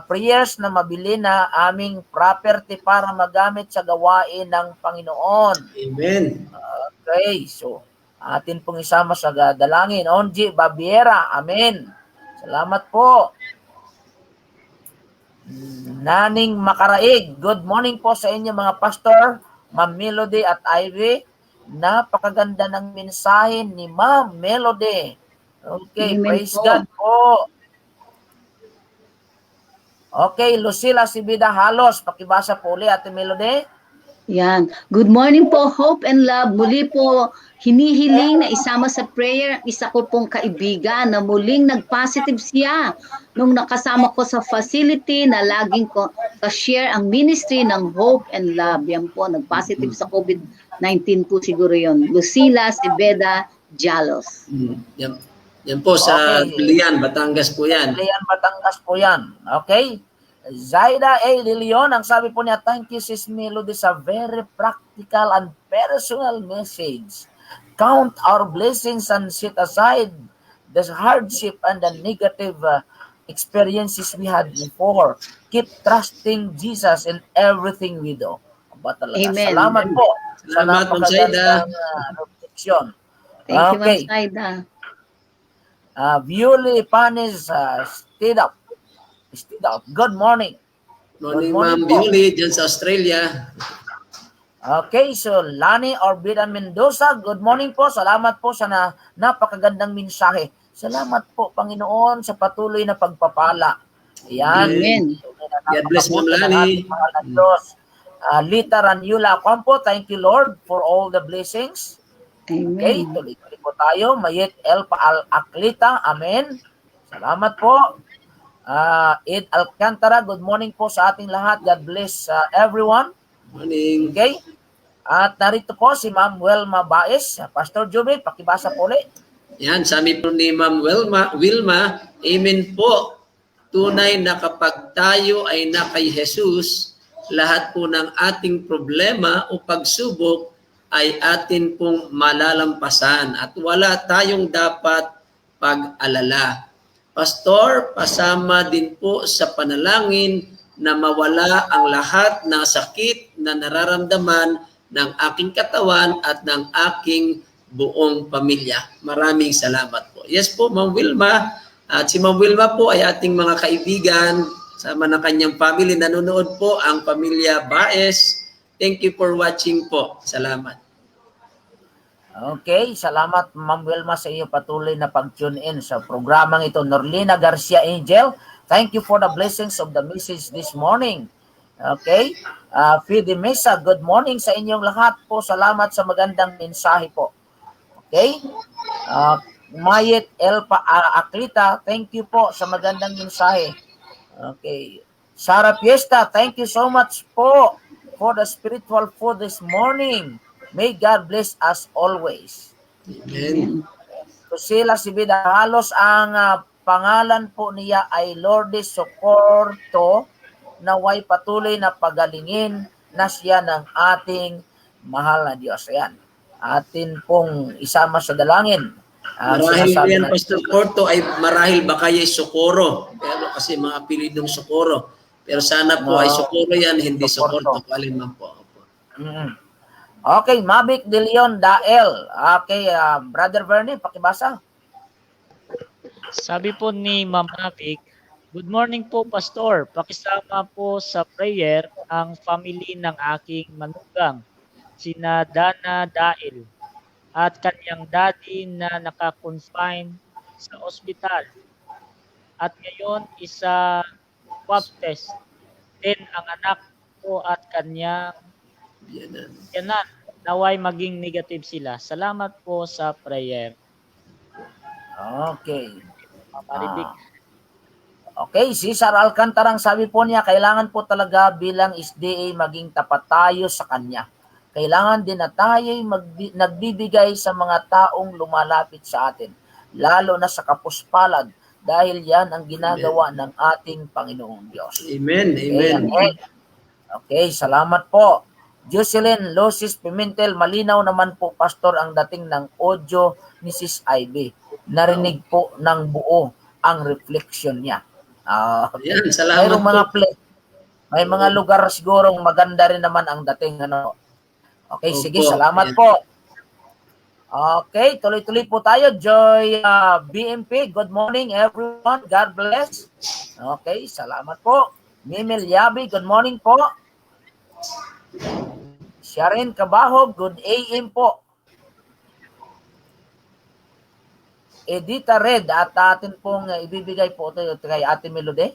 prayers na mabili na aming property para magamit sa gawain ng Panginoon. Amen. Okay, so atin pong isama sa dalangin. Onji Babiera, amen. Salamat po. Naning Makaraig, good morning po sa inyo mga pastor, Ma'am Melody at Ivy. Napakaganda ng mensahe ni Ma'am Melody. Okay, Amen praise po. God po. Okay, Lucila Sibida Halos, pakibasa po ulit, Ate Melody. Yan. Good morning po, Hope and Love. Muli po, hinihiling na isama sa prayer ang isa ko pong kaibigan na muling nag-positive siya nung nakasama ko sa facility na laging ko ka-share ang ministry ng Hope and Love. Yan po, nag-positive sa COVID-19 po siguro yon. Lucila Sibeda Jalos. Yan. Yan po sa Okay. Lian, Batangas po yan. Lian, Batangas po yan. Okay? Zaida A. Lilion, ang sabi po niya, thank you, Sis Melody, sa very practical and personal message. Count our blessings and set aside the hardship and the negative experiences we had before. Keep trusting Jesus in everything we do. Aba talaga. Amen. Salamat po. Salamat, Ma'am Zaida. Refleksyon. Thank you, Okay. Ma'am Saida. Violi Panis, stood up. Good morning. Morning, Good morning Ma'am po. Bioli, dyan sa Australia. Okay, so Lani Orbida Mendoza, good morning po. Salamat po sa napakagandang mensahe. Salamat po, Panginoon, sa patuloy na pagpapala. Ayan. Amen. God bless, Ma'am Lani. Lita Ranyula Campo, thank you, Lord, for all the blessings. Okay, Amen. tuloy-tuloy po tayo. Mayet El Paal Aklita, amen. Salamat po. Ed Alcantara, good morning po sa ating lahat. God bless everyone. Morning. Okay? At narito po si Ma'am Wilma Baez. Pastor Jubel, pakibasa po ulit. Yan, sabi po ni Ma'am Wilma, Amen po. Tunay na kapag tayo ay na kay Jesus, lahat po ng ating problema o pagsubok ay atin pong malalampasan at wala tayong dapat pag-alala. Pastor, pasama din po sa panalangin na mawala ang lahat ng sakit na nararamdaman ng aking katawan at ng aking buong pamilya. Maraming salamat po. Yes po, Ma'am Wilma. At si Ma'am Wilma po ay ating mga kaibigan, sama ng kanyang family. Nanonood po ang pamilya Baez. Thank you for watching po. Salamat. Okay, salamat Ma'am Wilma sa iyo patuloy na pag-tune in sa programang ito. Norlina Garcia Angel, thank you for the blessings of the message this morning. Okay, Fide Mesa, good morning sa inyong lahat po. Salamat sa magandang mensahe po. Okay, Mayet Elpa Aklita, thank you po sa magandang mensahe. Okay, Sara Fiesta, thank you so much po for the spiritual food this morning. May God bless us always. Amen. Susila Sibida, halos ang pangalan po niya ay Lourdes Socorto, naway patuloy na pagalingin na siya ng ating mahal na Diyos. Ayan, atin pong isama sa dalangin. Marahil Sinasabi yan, na- Pastor Corto, ay marahil baka yung Socorro. Pero kasi mga apelidong Socorro. Pero sana po No. ay Socorro yan, hindi Socorro. Socorro. Alin man po. Okay, Mavic De Leon Dael. Okay, Brother Vernie, pakibasa. Sabi po ni Ma'am Mavic, good morning po, Pastor. Pakisama po sa prayer ang family ng aking manugang, sina Dana Dael, at kanyang daddy na naka-confine sa ospital. At ngayon, isa swab test. Then, ang anak ko at kanyang Yan na. yanan, naway maging negative sila. Salamat po sa prayer. Okay. Ma'am Maribik. Okay, si Cesar Alcantarang sabi po niya, kailangan po talaga bilang SDA maging tapat tayo sa kanya. Kailangan din na tayo nagbibigay sa mga taong lumalapit sa atin, lalo na sa kapuspalad, dahil yan ang ginagawa ng ating Panginoong Diyos. Amen. Amen. Okay, salamat po. Jocelyn Losis Pimentel, malinaw naman po, Pastor, ang dating ng audio ni Sis Ivy. Narinig po ng buo ang reflection niya. Yan, salamat Mayroong mga po. may mga lugar sigurong maganda rin naman ang dating. Okay, sige, Opo, salamat ayan. po. Okay, tuloy-tuloy po tayo. Joy BMP, good morning everyone. God bless. Okay, salamat po. Mimil Yabi, good morning po. Sharon Cabaho, good AM po. Edita Red, at atin pong ibibigay po ito kay Ate Melody.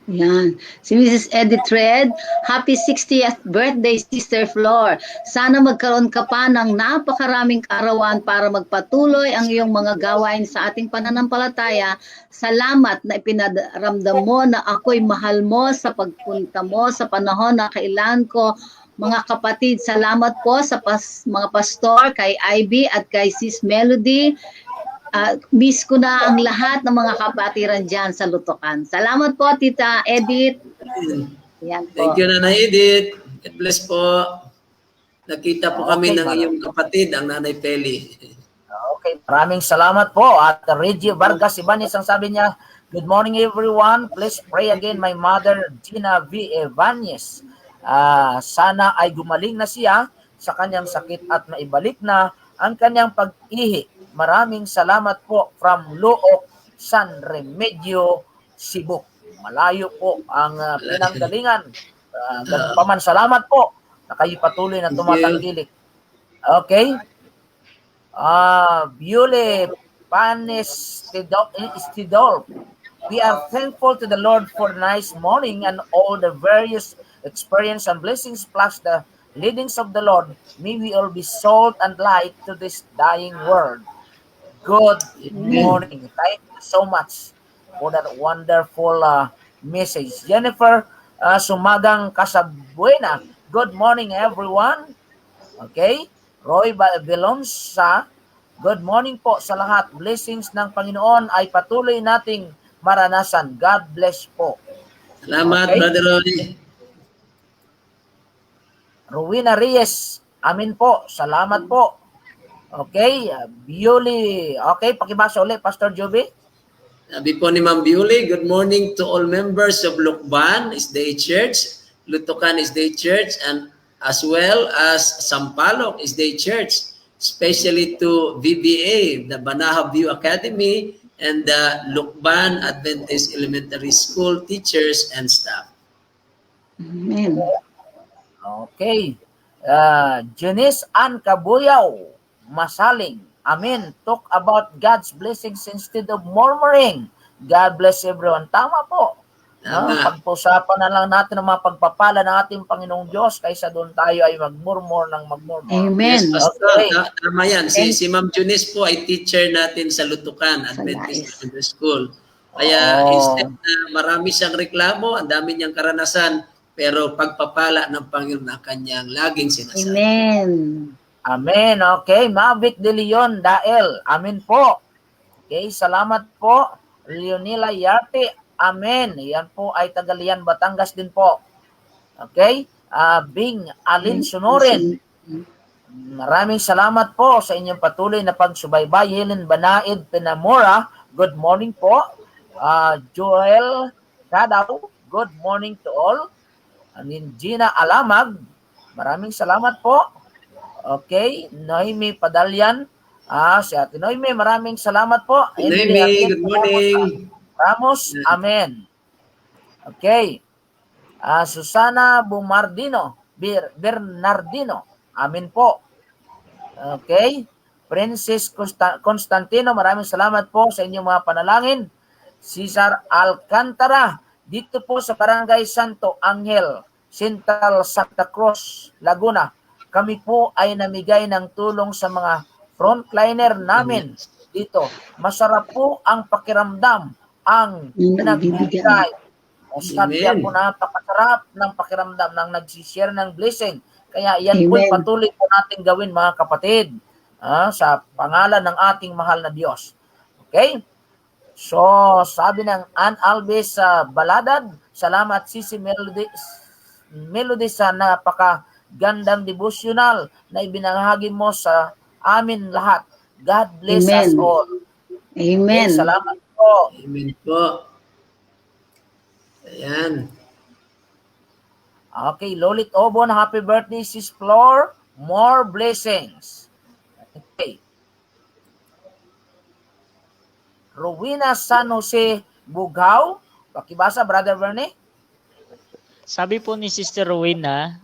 Yan. Si Mrs. Edith Red, happy 60th birthday, Sister Flor. Sana magkaroon ka pa ng napakaraming kaarawan para magpatuloy ang iyong mga gawain sa ating pananampalataya. Salamat na ipinaramdam mo na ako'y mahal mo sa pagpunta mo sa panahon na kailangan ko. Mga kapatid, salamat po sa mga pastor, kay Ivy at kay Sis Melody. Miss ko na ang lahat ng mga kapatiran dyan sa Lutukan. Salamat po, Tita Edith. Yan po. Thank you, Nanay Edith. God bless po. Nakita po kami ng iyong kapatid, ang Nanay Peli. Okay, maraming salamat po. At Reggie Vargas Ibanez ang sabi niya, good morning everyone. Please pray again my mother, Gina V. Ibanez. Sana ay gumaling na siya sa kanyang sakit at maibalik na ang kanyang pag-ihi. Maraming salamat po from Luok, San Remedio, Cebu. Malayo po ang pinanggalingan. Ganun pa man, salamat po na kayo patuloy na tumatangkilik. Okay? Biole Panes Stidol. We are thankful to the Lord for the nice morning and all the various experience and blessings plus the leadings of the Lord. May we all be salt and light to this dying world. Good morning. Thank you so much for that wonderful message. Jennifer Sumagang Casabuena. Good morning, everyone. Okay. Roy Belonsa. Good morning po sa lahat. Blessings ng Panginoon ay patuloy nating maranasan. God bless po. Salamat, Okay. Brother Roy. Rowena Reyes, amin po. Salamat po. Okay, Bioli. Okay, pakibasa ulit, Pastor Joby. Sabi po ni Ma'am Bewley, good morning to all members of Lukban Isday Church, Lutukan Isday Church, and as well as Sampaloc Isday Church, especially to VBA, the Banahaw View Academy, and the Lukban Adventist Elementary School teachers and staff. Amen. Okay. Janice Ann Cabuyaw, Masaling. Amen. Talk about God's blessings instead of murmuring. God bless everyone. Tama po. Tama. Pag-usapan na lang natin ang mga pagpapala ng ating Panginoong Diyos kaysa doon tayo ay magmurmur ng magmurmur. Amen. Yes, Pastor. Okay. Tama yan. Si Ma'am Junice po ay teacher natin sa Lutukan Adventist Elementary School. Kaya instead na marami siyang reklamo, ang dami niyang karanasan, pero pagpapala ng Panginoon ang kanyang laging sinasabi. Amen. Amen. Okay. Mavic de Leon Dael. Amen po. Okay. Salamat po. Leonila Yarte. Amen. Yan po ay Tagalian, Batangas din po. Okay. Bing Alin Sonorin. Maraming salamat po sa inyong patuloy na pagsubaybay. Helen Banaid Penamora. Good morning po. Joel Cadaw. Good morning to all. And then Gina Alamag. Maraming salamat po. Okay, Noemi Padalyan. Si Ate Noemi, maraming salamat po. Noemi, good morning. Ramos, amen. Okay. Susana Bumardino, Bernardino, amen po. Okay. Princess Constantino, maraming salamat po sa inyong mga panalangin. Cesar Alcantara, dito po sa Barangay Santo Angel, Central Santa Cruz, Laguna. Kami po ay namigay ng tulong sa mga frontliner namin dito. Masarap po ang pakiramdam ang nagbibigay. Sabi po, napakasarap ng pakiramdam ng nagsishare ng blessing. Kaya yan po patuloy po natin gawin mga kapatid sa pangalan ng ating mahal na Diyos. Okay? So, sabi ng Ann Alves sa Baladad, salamat Sisi Melody sa napakagandang devotional na ibinahagi mo sa amin lahat. God bless us all. Amen. Okay, salamat po. Amen po. Ayan. Okay, Lolit Obon, happy birthday, Sis Flor. More blessings. Okay. Rowena San Jose Bugaw. Pakibasa, Brother Bernie. Sabi po ni Sister Rowena,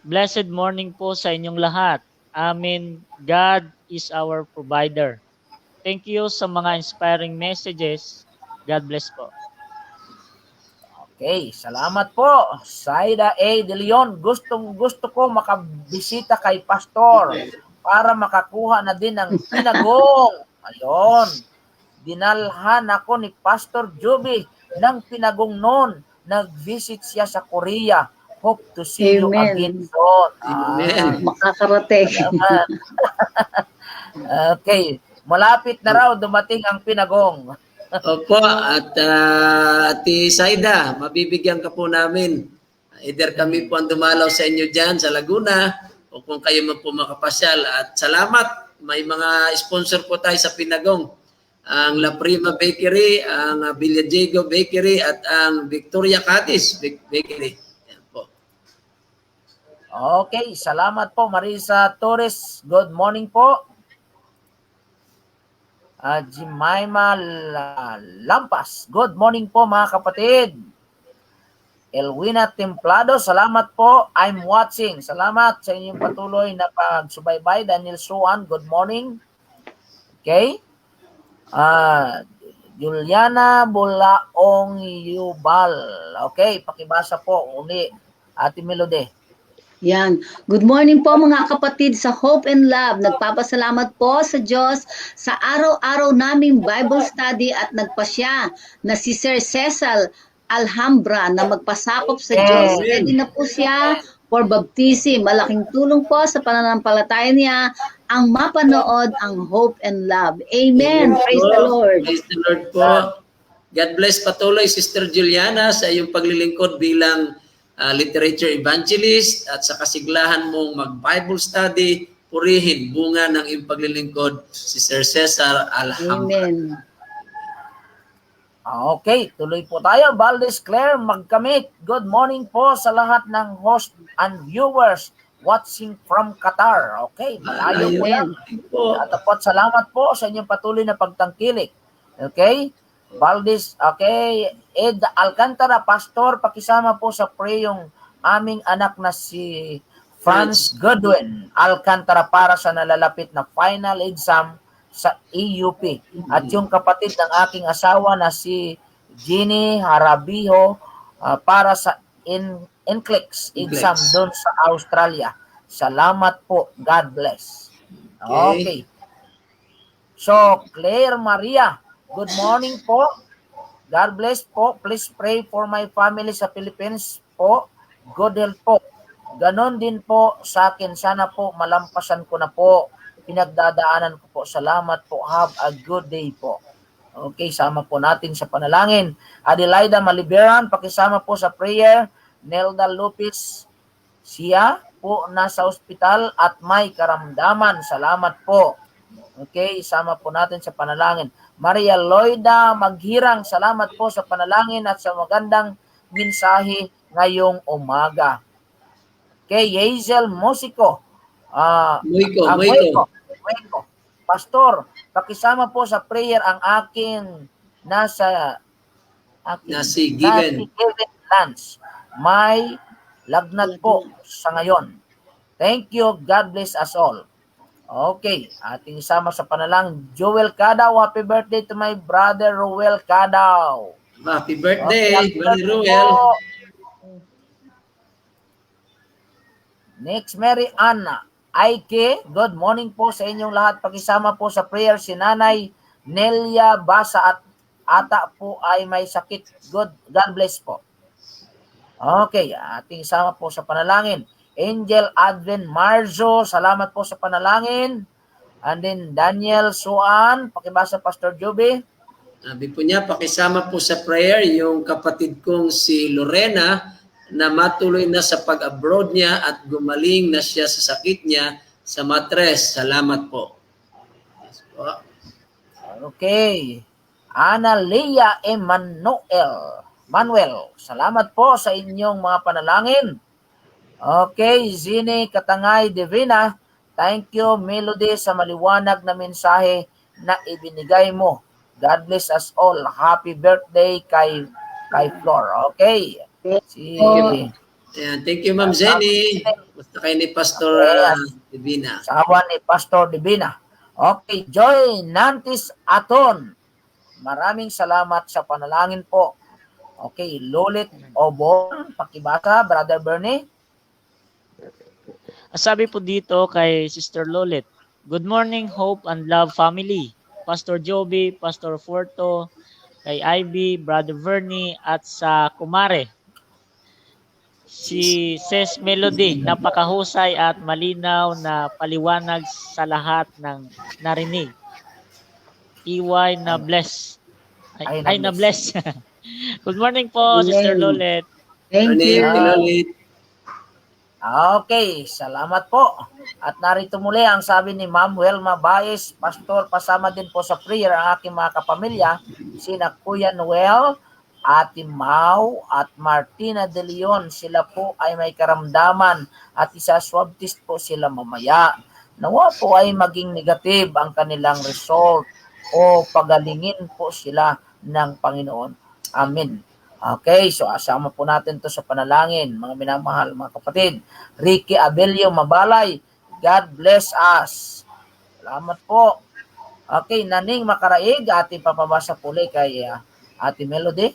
blessed morning po sa inyong lahat. Amen. God is our provider. Thank you sa mga inspiring messages. God bless po. Okay, salamat po. Saida A. De Leon, gusto ko makabisita kay Pastor para makakuha na din ng pinagong. Ayun. Dinalhan ako ni Pastor Joby ng pinagong noon. Nag-visit siya sa Korea. Hope to see you again soon. Amen. Makakarating. Okay. Malapit na raw dumating ang pinagong. Opo, at Ate Saida, mabibigyan ka po namin. Either kami po ang dumalaw sa inyo dyan sa Laguna o kung kayo man po makapasyal. At salamat, may mga sponsor po tayo sa Pinagong. Ang La Prima Bakery, ang Villadiego Bakery at ang Victoria Catis Bakery. Yan po. Okay, salamat po Marisa Torres. Good morning po. Jemima Lampas. Good morning po mga kapatid. Elwina Templado, salamat po. I'm watching. Salamat sa inyong patuloy na pagsubaybay. Daniel Suan, good morning. Okay. Juliana Bulaong Yubal. Okay, pakibasa po uli. Ate Melody. Yan. Good morning po mga kapatid sa Hope and Love. Nagpapasalamat po sa Diyos sa araw-araw naming Bible study at nagpasya na si Sir Cecil Alhambra na magpasakop sa Diyos. Ready na po siya for baptism. Malaking tulong po sa pananampalataya niya ang mapanood ang Hope and Love. Amen. Praise the Lord. Praise the Lord po. God bless patuloy, Sister Juliana, sa iyong paglilingkod bilang literature evangelist at sa kasiglahan mong mag-Bible study. Purihin bunga ng iyong paglilingkod, si Sir Cesar Alhambra. Amen. Okay, tuloy po tayo. Valdez Claire Magkamit. Good morning po sa lahat ng host and viewers watching from Qatar. Okay, malayo po yan. At po, salamat po sa inyong patuloy na pagtangkilik. Okay? Valdez, okay. Ed Alcantara, Pastor, pakisama po sa pray yung aming anak na si Franz Godwin Alcantara para sa nalalapit na final exam sa EUP. At yung kapatid ng aking asawa na si Jeannie Harabiho para sa NCLEX exam doon sa Australia. Salamat po. God bless. Okay. So, Claire Maria, good morning po. God bless po. Please pray for my family sa Philippines po. Good health po. Ganon din po sa akin. Sana po malampasan ko na po. Pinagdadaanan ko po. Salamat po. Have a good day po. Okay, sama po natin sa panalangin. Adelaida Maliberan, pakisama po sa prayer. Nelda Lopez, siya po nasa ospital at may karamdaman. Salamat po. Okay, isama po natin sa panalangin. Maria Loida Maghirang, salamat po sa panalangin at sa magandang mensahe ngayong umaga. Okay, Hazel Musico. Moiko. Pastor, pakisama po sa prayer ang aking nasi given lunch. May lagnat po sa ngayon. Thank you. God bless us all. Okay, ating isama sa panalangin. Joel Cadaw, happy birthday to my brother Roel Cadaw. Happy birthday, okay, Brother Roel. Next, Mary Anna Aike, good morning po sa inyong lahat. Pakisama po sa prayer si Nanay Nelia Basa at ata po ay may sakit. God bless po. Okay, ating isama po sa panalangin. Angel Advent Marzo, salamat po sa panalangin. And then Daniel Suan, pakibasa Pastor Joby. Sabi po niya, pakisama po sa prayer yung kapatid kong si Lorena na matuloy na sa pag-abroad niya at gumaling na siya sa sakit niya sa matres. Salamat po. Yes po. Okay. Ana Leia Manuel, salamat po sa inyong mga panalangin. Okay, Zini Katangay Divina, thank you Melody sa maliwanag na mensahe na ibinigay mo. God bless us all. Happy birthday kay Flor. Okay. Thank you Ma'am Zeni. Basta kayo ni Pastor Divina. Sawa ni Pastor Divina. Okay, Joy Nantis Aton. Maraming salamat sa panalangin po. Okay, Lolit Obon, pakibasa, Brother Bernie. Sabi po dito kay Sister Lolit, good morning, Hope and Love family. Pastor Joby, Pastor Forto, kay Ivy, Brother Vernie, at sa Kumare. Si Ses Melody, napakahusay at malinaw na paliwanag sa lahat ng narinig. EY na bless. Ay na bless. Good morning po, Sister Lolit. Thank you. Lolit. Okay, salamat po. At narito muli ang sabi ni Ma'am Welma Baez, Pastor, pasama din po sa prayer ang aking mga kapamilya, sina Kuya Noel, Ate Mau at Martina De Leon. Sila po ay may karamdaman at isa-swab test po sila mamaya. Nawa po ay maging negative ang kanilang result o pagalingin po sila ng Panginoon. Amen. Okay, so asama po natin to sa panalangin, mga minamahal, mga kapatid. Ricky Abelio Mabalay, God bless us. Salamat po. Okay, Naning Makaraig, ating papabasa puli kay Ate Melody.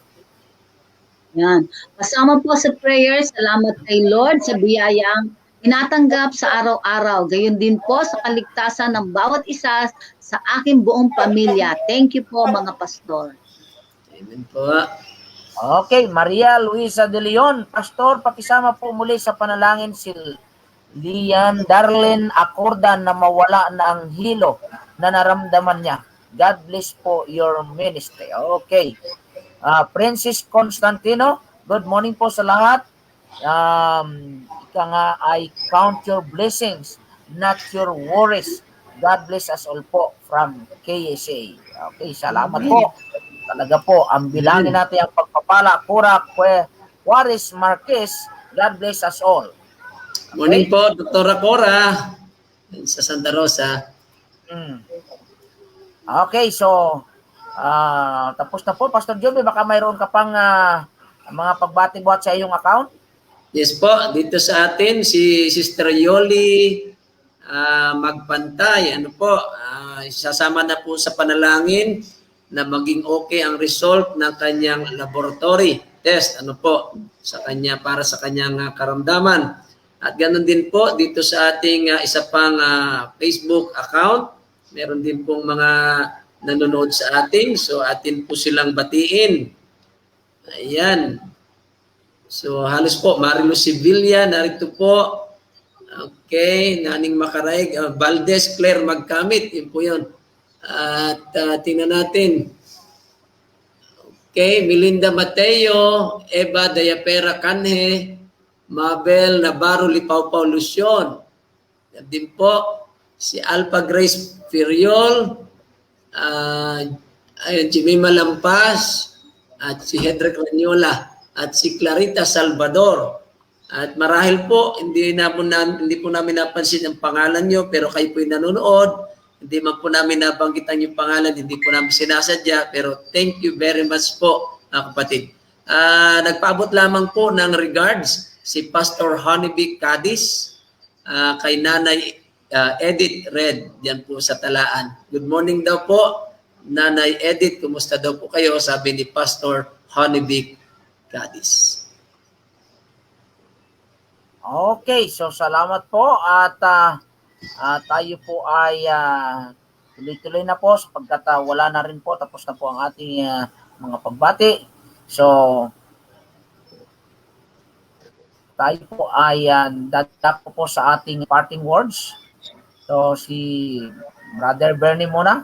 Yan. Kasama po sa prayer, salamat kay Lord sa biyayang tinatanggap sa araw-araw. Gayon din po sa kaligtasan ng bawat isa sa aking buong pamilya. Thank you po mga pastor. Amen po. Okay, Maria Luisa De Leon, Pastor, pakisama po muli sa panalangin si Lian Darlene Acordan na mawala na ang hilo na naramdaman niya. God bless po your ministry. Okay. Princess Constantino, good morning po sa lahat. Ika nga ay count your blessings, not your worries. God bless us all po from KSA. Okay, salamat po. Talaga po, ang bilangin natin ang pagpapala. Pura Juarez Marquez, God bless us all. Morning po, Dr. Cora sa Santa Rosa. Okay, so tapos na po. Pastor Joby, baka mayroon ka pang mga pagbati-buhat sa iyong account? Yes po, dito sa atin si Sister Yoli Magpantay. Ano po, sasama na po sa panalangin na maging okay ang result ng kanyang laboratory test. Ano po, sa kanya para sa kanyang karamdaman. At ganoon din po dito sa ating isa pang Facebook account. Meron din pong mga nanonood sa atin. So atin po silang batiin. Ayan. So halos po, Marilo Sevilla, narito po. Okay, Naning Makaraig, Valdez, Claire Magkamit, yun po yun. At tingnan natin. Okay, Melinda Mateo, Eva Dayapera Canhe, Mabel Navarro Lipao-Pao Lucion. Yan din po, si Alpha Grace Feriol, Jimima Lampas, at si Hedrick Ranyola, at si Clarita Salvador. At marahil po, hindi po namin napansin ang pangalan nyo, pero kayo po yung nanonood. Hindi man po namin nabanggitan yung pangalan, hindi po namin sinasadya, pero thank you very much po, kapatid. Nagpaabot lamang po ng regards si Pastor Honeybee Cadiz kay Nanay Edith Red, diyan po sa Talaan. Good morning daw po, Nanay Edith, kumusta daw po kayo? Sabi ni Pastor Honeybee Cadiz. Okay, so salamat po at tayo po ay tuloy-tuloy na po sapagkat wala na rin po, tapos na po ang ating mga pagbati. So tayo po ay dadak po sa ating parting words. So si Brother Bernie muna.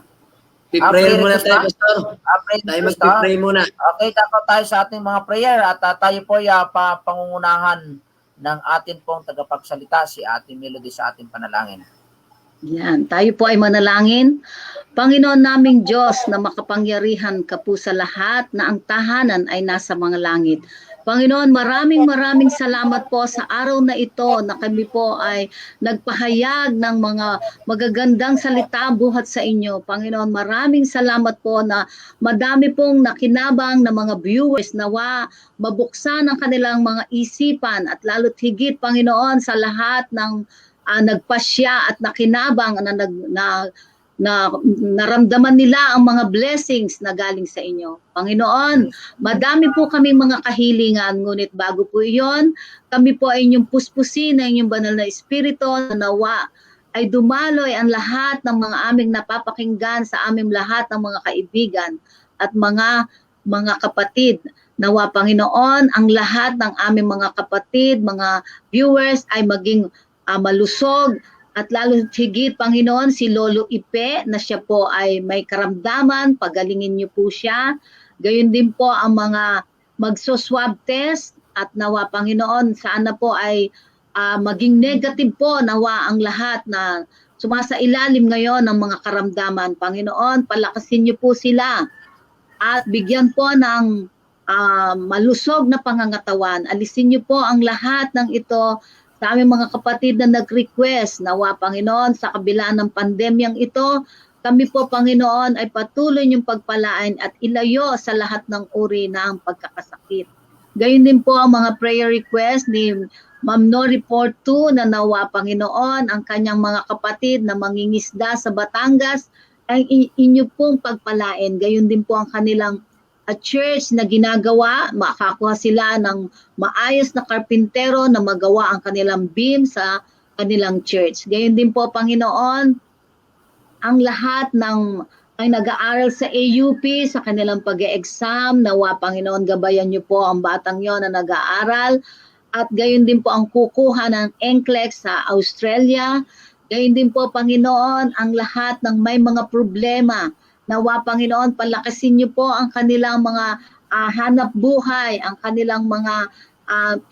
Pray muna tayo, Pastor. Tayo mag-pray muna. Okay, tayo sa ating mga prayer at tayo po ay pangungunahan ng atin pong tagapagsalita, si Ate Melody, sa ating panalangin. Yan, tayo po ay manalangin. Panginoon naming Diyos na makapangyarihan ka po sa lahat, na ang tahanan ay nasa mga langit. Panginoon, maraming salamat po sa araw na ito na kami po ay nagpahayag ng mga magagandang salita buhat sa inyo. Panginoon, maraming salamat po na madami pong nakinabang na mga viewers, nawa mabuksan ang kanilang mga isipan at lalo't higit, Panginoon, sa lahat ng nagpasya at nakinabang na naramdaman nila ang mga blessings na galing sa inyo. Panginoon, madami po kaming mga kahilingan, ngunit bago po iyon, kami po ay inyong puspusin ng inyong banal na espiritu na nawa ay dumaloy ang lahat ng mga aming napapakinggan sa aming lahat ng mga kaibigan at mga kapatid. Nawa, Panginoon, ang lahat ng aming mga kapatid, mga viewers ay maging malusog. At lalo higit, Panginoon, si Lolo Ipe na siya po ay may karamdaman, pagalingin niyo po siya. Gayon din po ang mga magso-swab test at nawa, Panginoon, sana po ay maging negative po, nawa ang lahat na sumasailalim ngayon ng mga karamdaman. Panginoon, palakasin niyo po sila at bigyan po ng malusog na pangangatawan. Alisin niyo po ang lahat ng ito sa aming mga kapatid na nag-request. Nawa, Panginoon, sa kabila ng pandemyang ito, kami po, Panginoon, ay patuloy niyong pagpalain at ilayo sa lahat ng uri ng pagkakasakit. Gayon din po ang mga prayer request ni Ma'am Nori Porto na nawa, Panginoon, ang kanyang mga kapatid na mangingisda sa Batangas ay inyo pong pagpalain. Gayon din po ang kanilang church na ginagawa, makakuha sila ng maayos na karpintero na magawa ang kanilang beam sa kanilang church. Gayon din po, Panginoon, ang lahat ng ay nag-aaral sa AUP sa kanilang pag-e-exam, nawa, Panginoon, gabayan niyo po ang batang yon na nag-aaral, at gayon din po ang kukuha ng NCLEX sa Australia. Gayon din po, Panginoon, ang lahat ng may mga problema. Nawa, Panginoon, palakasin niyo po ang kanilang mga hanap buhay, ang kanilang mga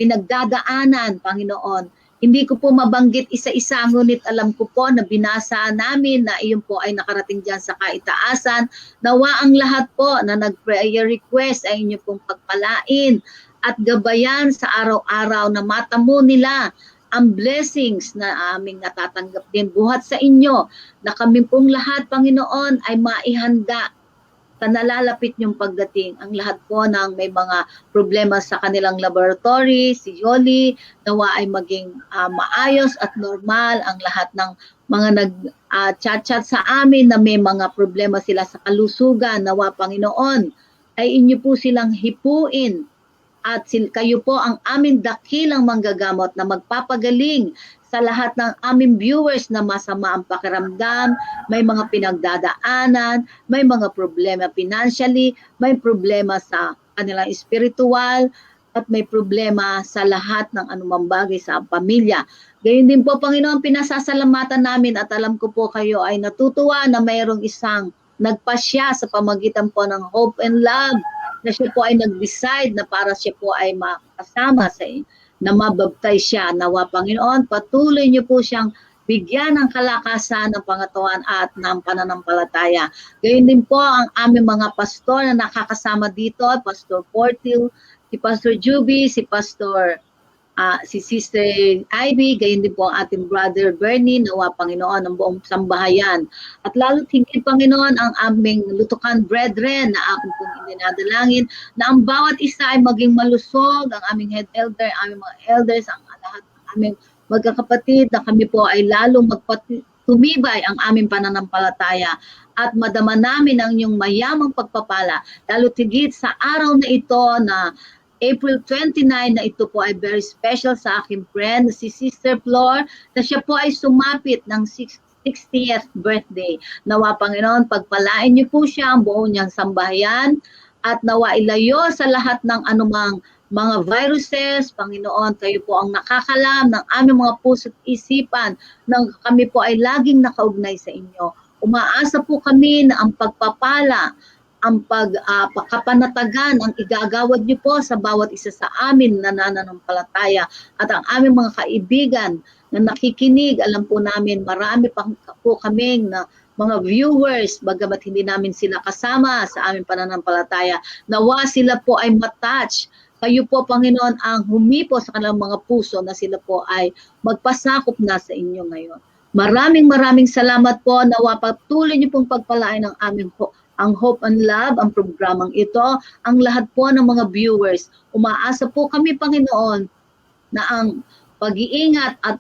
pinagdadaanan, Panginoon. Hindi ko po mabanggit isa-isa, ngunit alam ko po na binasa namin na iyon po ay nakarating dyan sa kaitaasan. Nawa ang lahat po na nag-prayer request ay inyo pong pagpalain at gabayan sa araw-araw na matamo nila ang blessings na aming natatanggap din buhat sa inyo, na kami pong lahat, Panginoon, ay maihanda sa nalalapit niyong pagdating. Ang lahat po ng may mga problema sa kanilang laboratory, si Yoli, nawa ay maging maayos at normal. Ang lahat ng mga nag-chat-chat sa amin na may mga problema sila sa kalusugan, nawa, Panginoon, ay inyo po silang hipuin. At kayo po ang aming dakilang manggagamot na magpapagaling sa lahat ng aming viewers na masama ang pakiramdam, may mga pinagdadaanan, may mga problema financially, may problema sa kanilang spiritual, at may problema sa lahat ng anumang bagay sa pamilya. Gayun din po, Panginoon, pinasasalamatan namin at alam ko po kayo ay natutuwa na mayroong isang nagpasya sa pamagitan po ng Hope and Love, na siya po ay nag-decide na para siya po ay makasama sa na mabaptize siya. Nawa, Panginoon, patuloy niyo po siyang bigyan ng kalakasan, ng pangatawan at ng pananampalataya. Gayun din po ang aming mga pastor na nakakasama dito, Pastor Portil, si Pastor Juby, si Pastor si Sister Ivy, gayon din po ang ating brother Bernie, nawa, Panginoon, ang buong sambahayan. At lalo tingin, Panginoon, ang aming lutukan brethren na aking pong dinadalangin, na ang bawat isa ay maging malusog, ang aming head elder, aming mga elders, ang lahat ng aming magkakapatid, na kami po ay lalong tumibay ang aming pananampalataya at madama namin ang inyong mayamang pagpapala, lalo tigit sa araw na ito na April 29, na ito po ay very special sa aking friend, si Sister Flor, na siya po ay sumapit ng 60th birthday. Nawa, Panginoon, pagpalain niyo po siya, ang buong niyang sambahayan, at nawa ilayo sa lahat ng anumang mga viruses. Panginoon, kayo po ang nakakalam ng aming mga puso't isipan, nang kami po ay laging nakaugnay sa inyo. Umaasa po kami na ang pagpapala, ang pagkapanatagan, ang igagawad niyo po sa bawat isa sa amin na nananampalataya, at ang aming mga kaibigan na nakikinig. Alam po namin marami pa po kaming na mga viewers, bagamat hindi namin sila kasama sa aming pananampalataya, nawa sila po ay matouch. Kayo po, Panginoon, ang humipo sa kanilang mga puso na sila po ay magpasakop na sa inyo ngayon. Maraming salamat po. Nawa patuloy niyo pong pagpalain ng aming ang Hope and Love, ang programang ito, ang lahat po ng mga viewers. Umaasa po kami, Panginoon, na ang pag-iingat at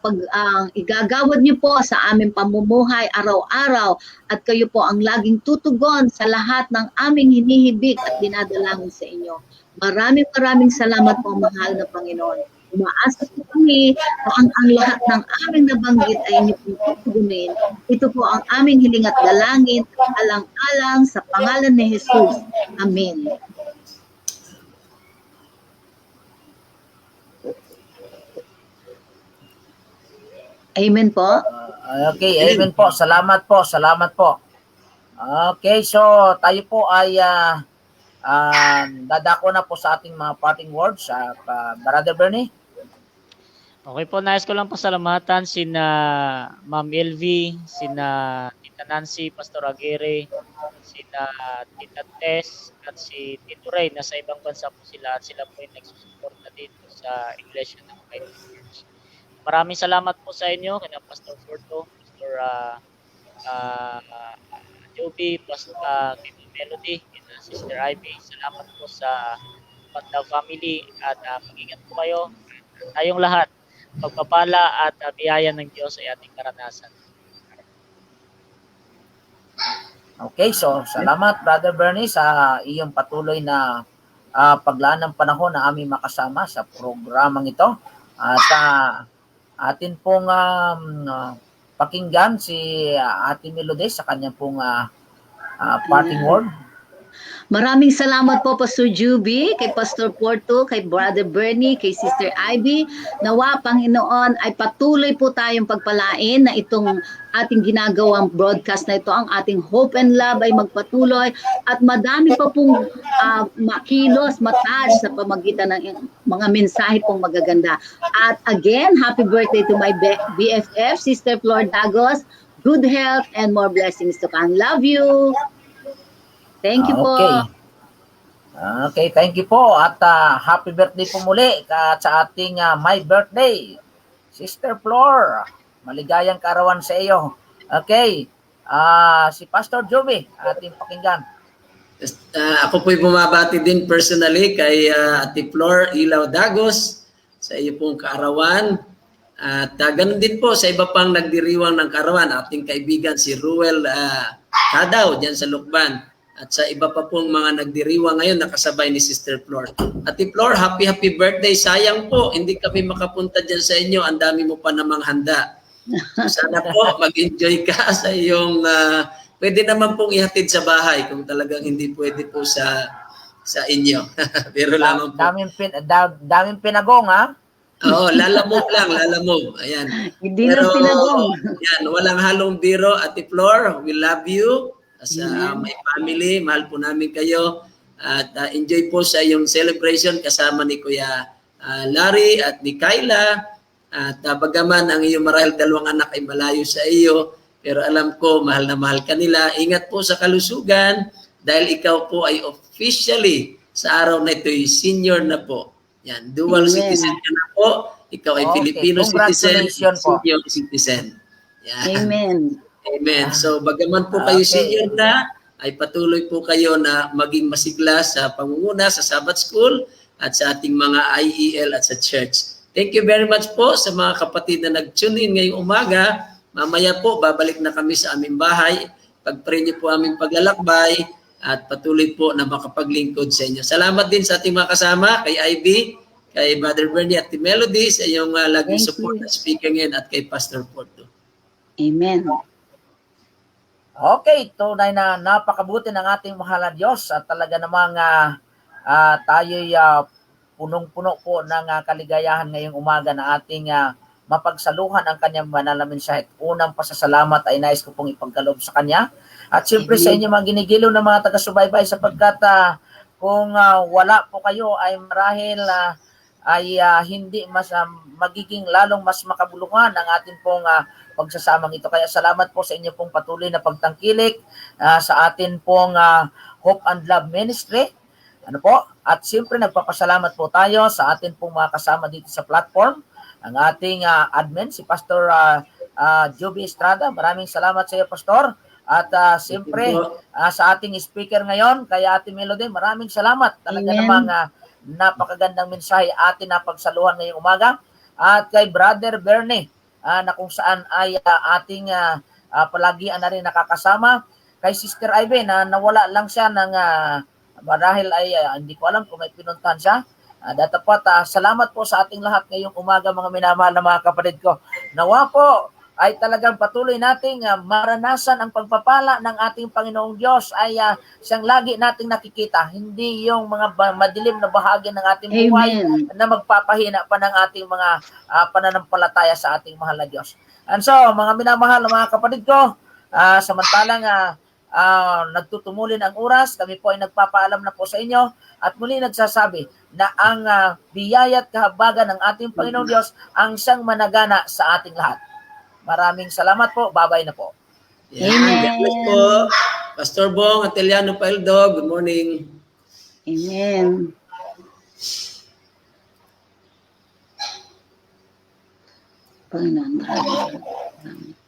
igagawad niyo po sa aming pamumuhay araw-araw, at kayo po ang laging tutugon sa lahat ng aming hinihibig at dinadalangin sa inyo. Maraming salamat po, mahal na Panginoon. Umaasa po kami na ang lahat ng aming nabanggit ay inyo pong tutugunin. Ito po ang aming hiling at dalangin, alang-alang sa pangalan ni Jesus. Amen. Amen po. Okay, amen po. Salamat po. Okay, so tayo po ay dadako na po sa ating mga parting words. Brother Bernie? Okay po, nais ko lang pasalamatan sina Ma'am Elvie, sina Tita Nancy, Pastor Aguirre, sina Tita Tess, at si Tito Ray, na sa ibang bansa po sila, at sila po yung nagsusuporta dito sa Iglesia ng Mighty Church. Maraming salamat po sa inyo, kina Pastor Forto, Pastor Joby, Pastor Melody, kina Sister Ivy. Salamat po sa Panda family, at mag-ingat po kayo. Tayong lahat, pagpapala at biyaya ng Diyos ay ating karanasan. Okay, so salamat Brother Bernie sa iyong patuloy na paglaan ng panahon na aming makasama sa programang ito. At atin pong pakinggan si Ate Melody sa kanyang pong parting word. Maraming salamat po, Pastor Juby, kay Pastor Porto, kay Brother Bernie, kay Sister Ivy. Nawa, Panginoon, ay patuloy po tayong pagpalain na itong ating ginagawang broadcast na ito, ang ating Hope and Love ay magpatuloy at madami pa pong makilos, matouch sa pamagitan ng mga mensahe pong magaganda. At again, happy birthday to my BFF, Sister Flor Dagos. Good health and more blessings to come. Love you. Thank you po. Okay. Okay, thank you po. At happy birthday po muli sa ating my birthday. Sister Flor, maligayang kaarawan sa iyo. Okay. Si Pastor Joby, ating pakinggan. Ako po'y bumabati din personally kay Ate Flor Ilaw Dagos sa iyo pong kaarawan. At ganun din po sa iba pang nagdiriwang ng kaarawan, ating kaibigan si Ruel Kadaw dyan sa Lukban. At sa iba pa pong mga nagdiriwang ngayon nakasabay ni Sister Flor. Ate Flor, happy birthday. Sayang po, hindi kami makapunta dyan sa inyo. Ang dami mo pa namang handa. Sana po mag-enjoy ka sa iyong pwede naman pong ihatid sa bahay kung talagang hindi pwede po sa inyo. Pero lamang po. Daming pinagong, ha? Oo, lalamog lang, lalamog. Ayan. Hindi lang pinagong. Yan, walang halong biro. Ate Flor, we love you. As my family, mahal po namin kayo. At enjoy po sa iyong celebration kasama ni Kuya Larry at ni Kyla. At bagaman ang iyong marahil dalawang anak ay malayo sa iyo, pero alam ko mahal na mahal ka nila. Ingat po sa kalusugan dahil ikaw po ay officially sa araw na ito ay senior na po. Yan, dual citizen ka na po. Ikaw ay Filipino citizen, senior citizen. Yan. Amen. Amen. So bagaman po kayo senior na, ay patuloy po kayo na maging masigla sa pangunguna sa Sabbath School at sa ating mga IEL at sa church. Thank you very much po sa mga kapatid na nag-tune in ngayong umaga. Mamaya po, babalik na kami sa aming bahay. Pag-pray niyo po aming paglalakbay at patuloy po na makapaglingkod sa inyo. Salamat din sa ating mga kasama, kay Ivy, kay Brother Bernie at Team Melody, sa iyong laging support na speaker ngayon at kay Pastor Porto. Amen. Okay, tunay na napakabuti ng ating mahal na Diyos at talaga namang tayo'y punong-puno po ng kaligayahan ngayong umaga na ating mapagsaluhan ang kanyang banal na mensahe. Unang pasasalamat ay nais ko pong ipagkaloob sa kanya. At siyempre sa inyo mga ginigiliw na mga taga-subaybay sapagkat kung wala po kayo ay marahil hindi mas magiging lalong mas makabulungan ang ating pong pagsasamang ito. Kaya salamat po sa inyo pong patuloy na pagtangkilik sa atin pong Hope and Love Ministry. Ano po? At siyempre nagpapasalamat po tayo sa atin pong mga kasama dito sa platform. Ang ating admin, si Pastor Joby Estrada. Maraming salamat sa iyo, Pastor. At siyempre sa ating speaker ngayon, kay Ate Melody, maraming salamat. Talaga namang napakagandang mensahe atin na pagsaluhan ngayong umaga. At kay Brother Bernie, na kung saan ay ating palagian na rin nakakasama. Kay Sister Ivy na nawala lang siya ng marahil ay hindi ko alam kung may pinuntahan siya. Datapat, salamat po sa ating lahat ngayong umaga mga minamahal na mga kapatid ko. Nawa po ay talagang patuloy nating maranasan ang pagpapala ng ating Panginoong Diyos ay siyang lagi nating nakikita. Hindi yung mga madilim na bahagi ng ating buhay na magpapahina pa ng ating mga pananampalataya sa ating mahal na Diyos. And so, mga minamahal na mga kapatid ko, samantalang nagtutumulin ang oras, kami po ay nagpapaalam na po sa inyo at muli nagsasabi na ang biyaya at kahabagan ng ating Panginoong Diyos ang siyang managana sa ating lahat. Maraming salamat po. Bye-bye na po. Amen. God bless po. Pastor Bong Ateliano Paildo, good morning. Amen. Panginoon, maraming salamat.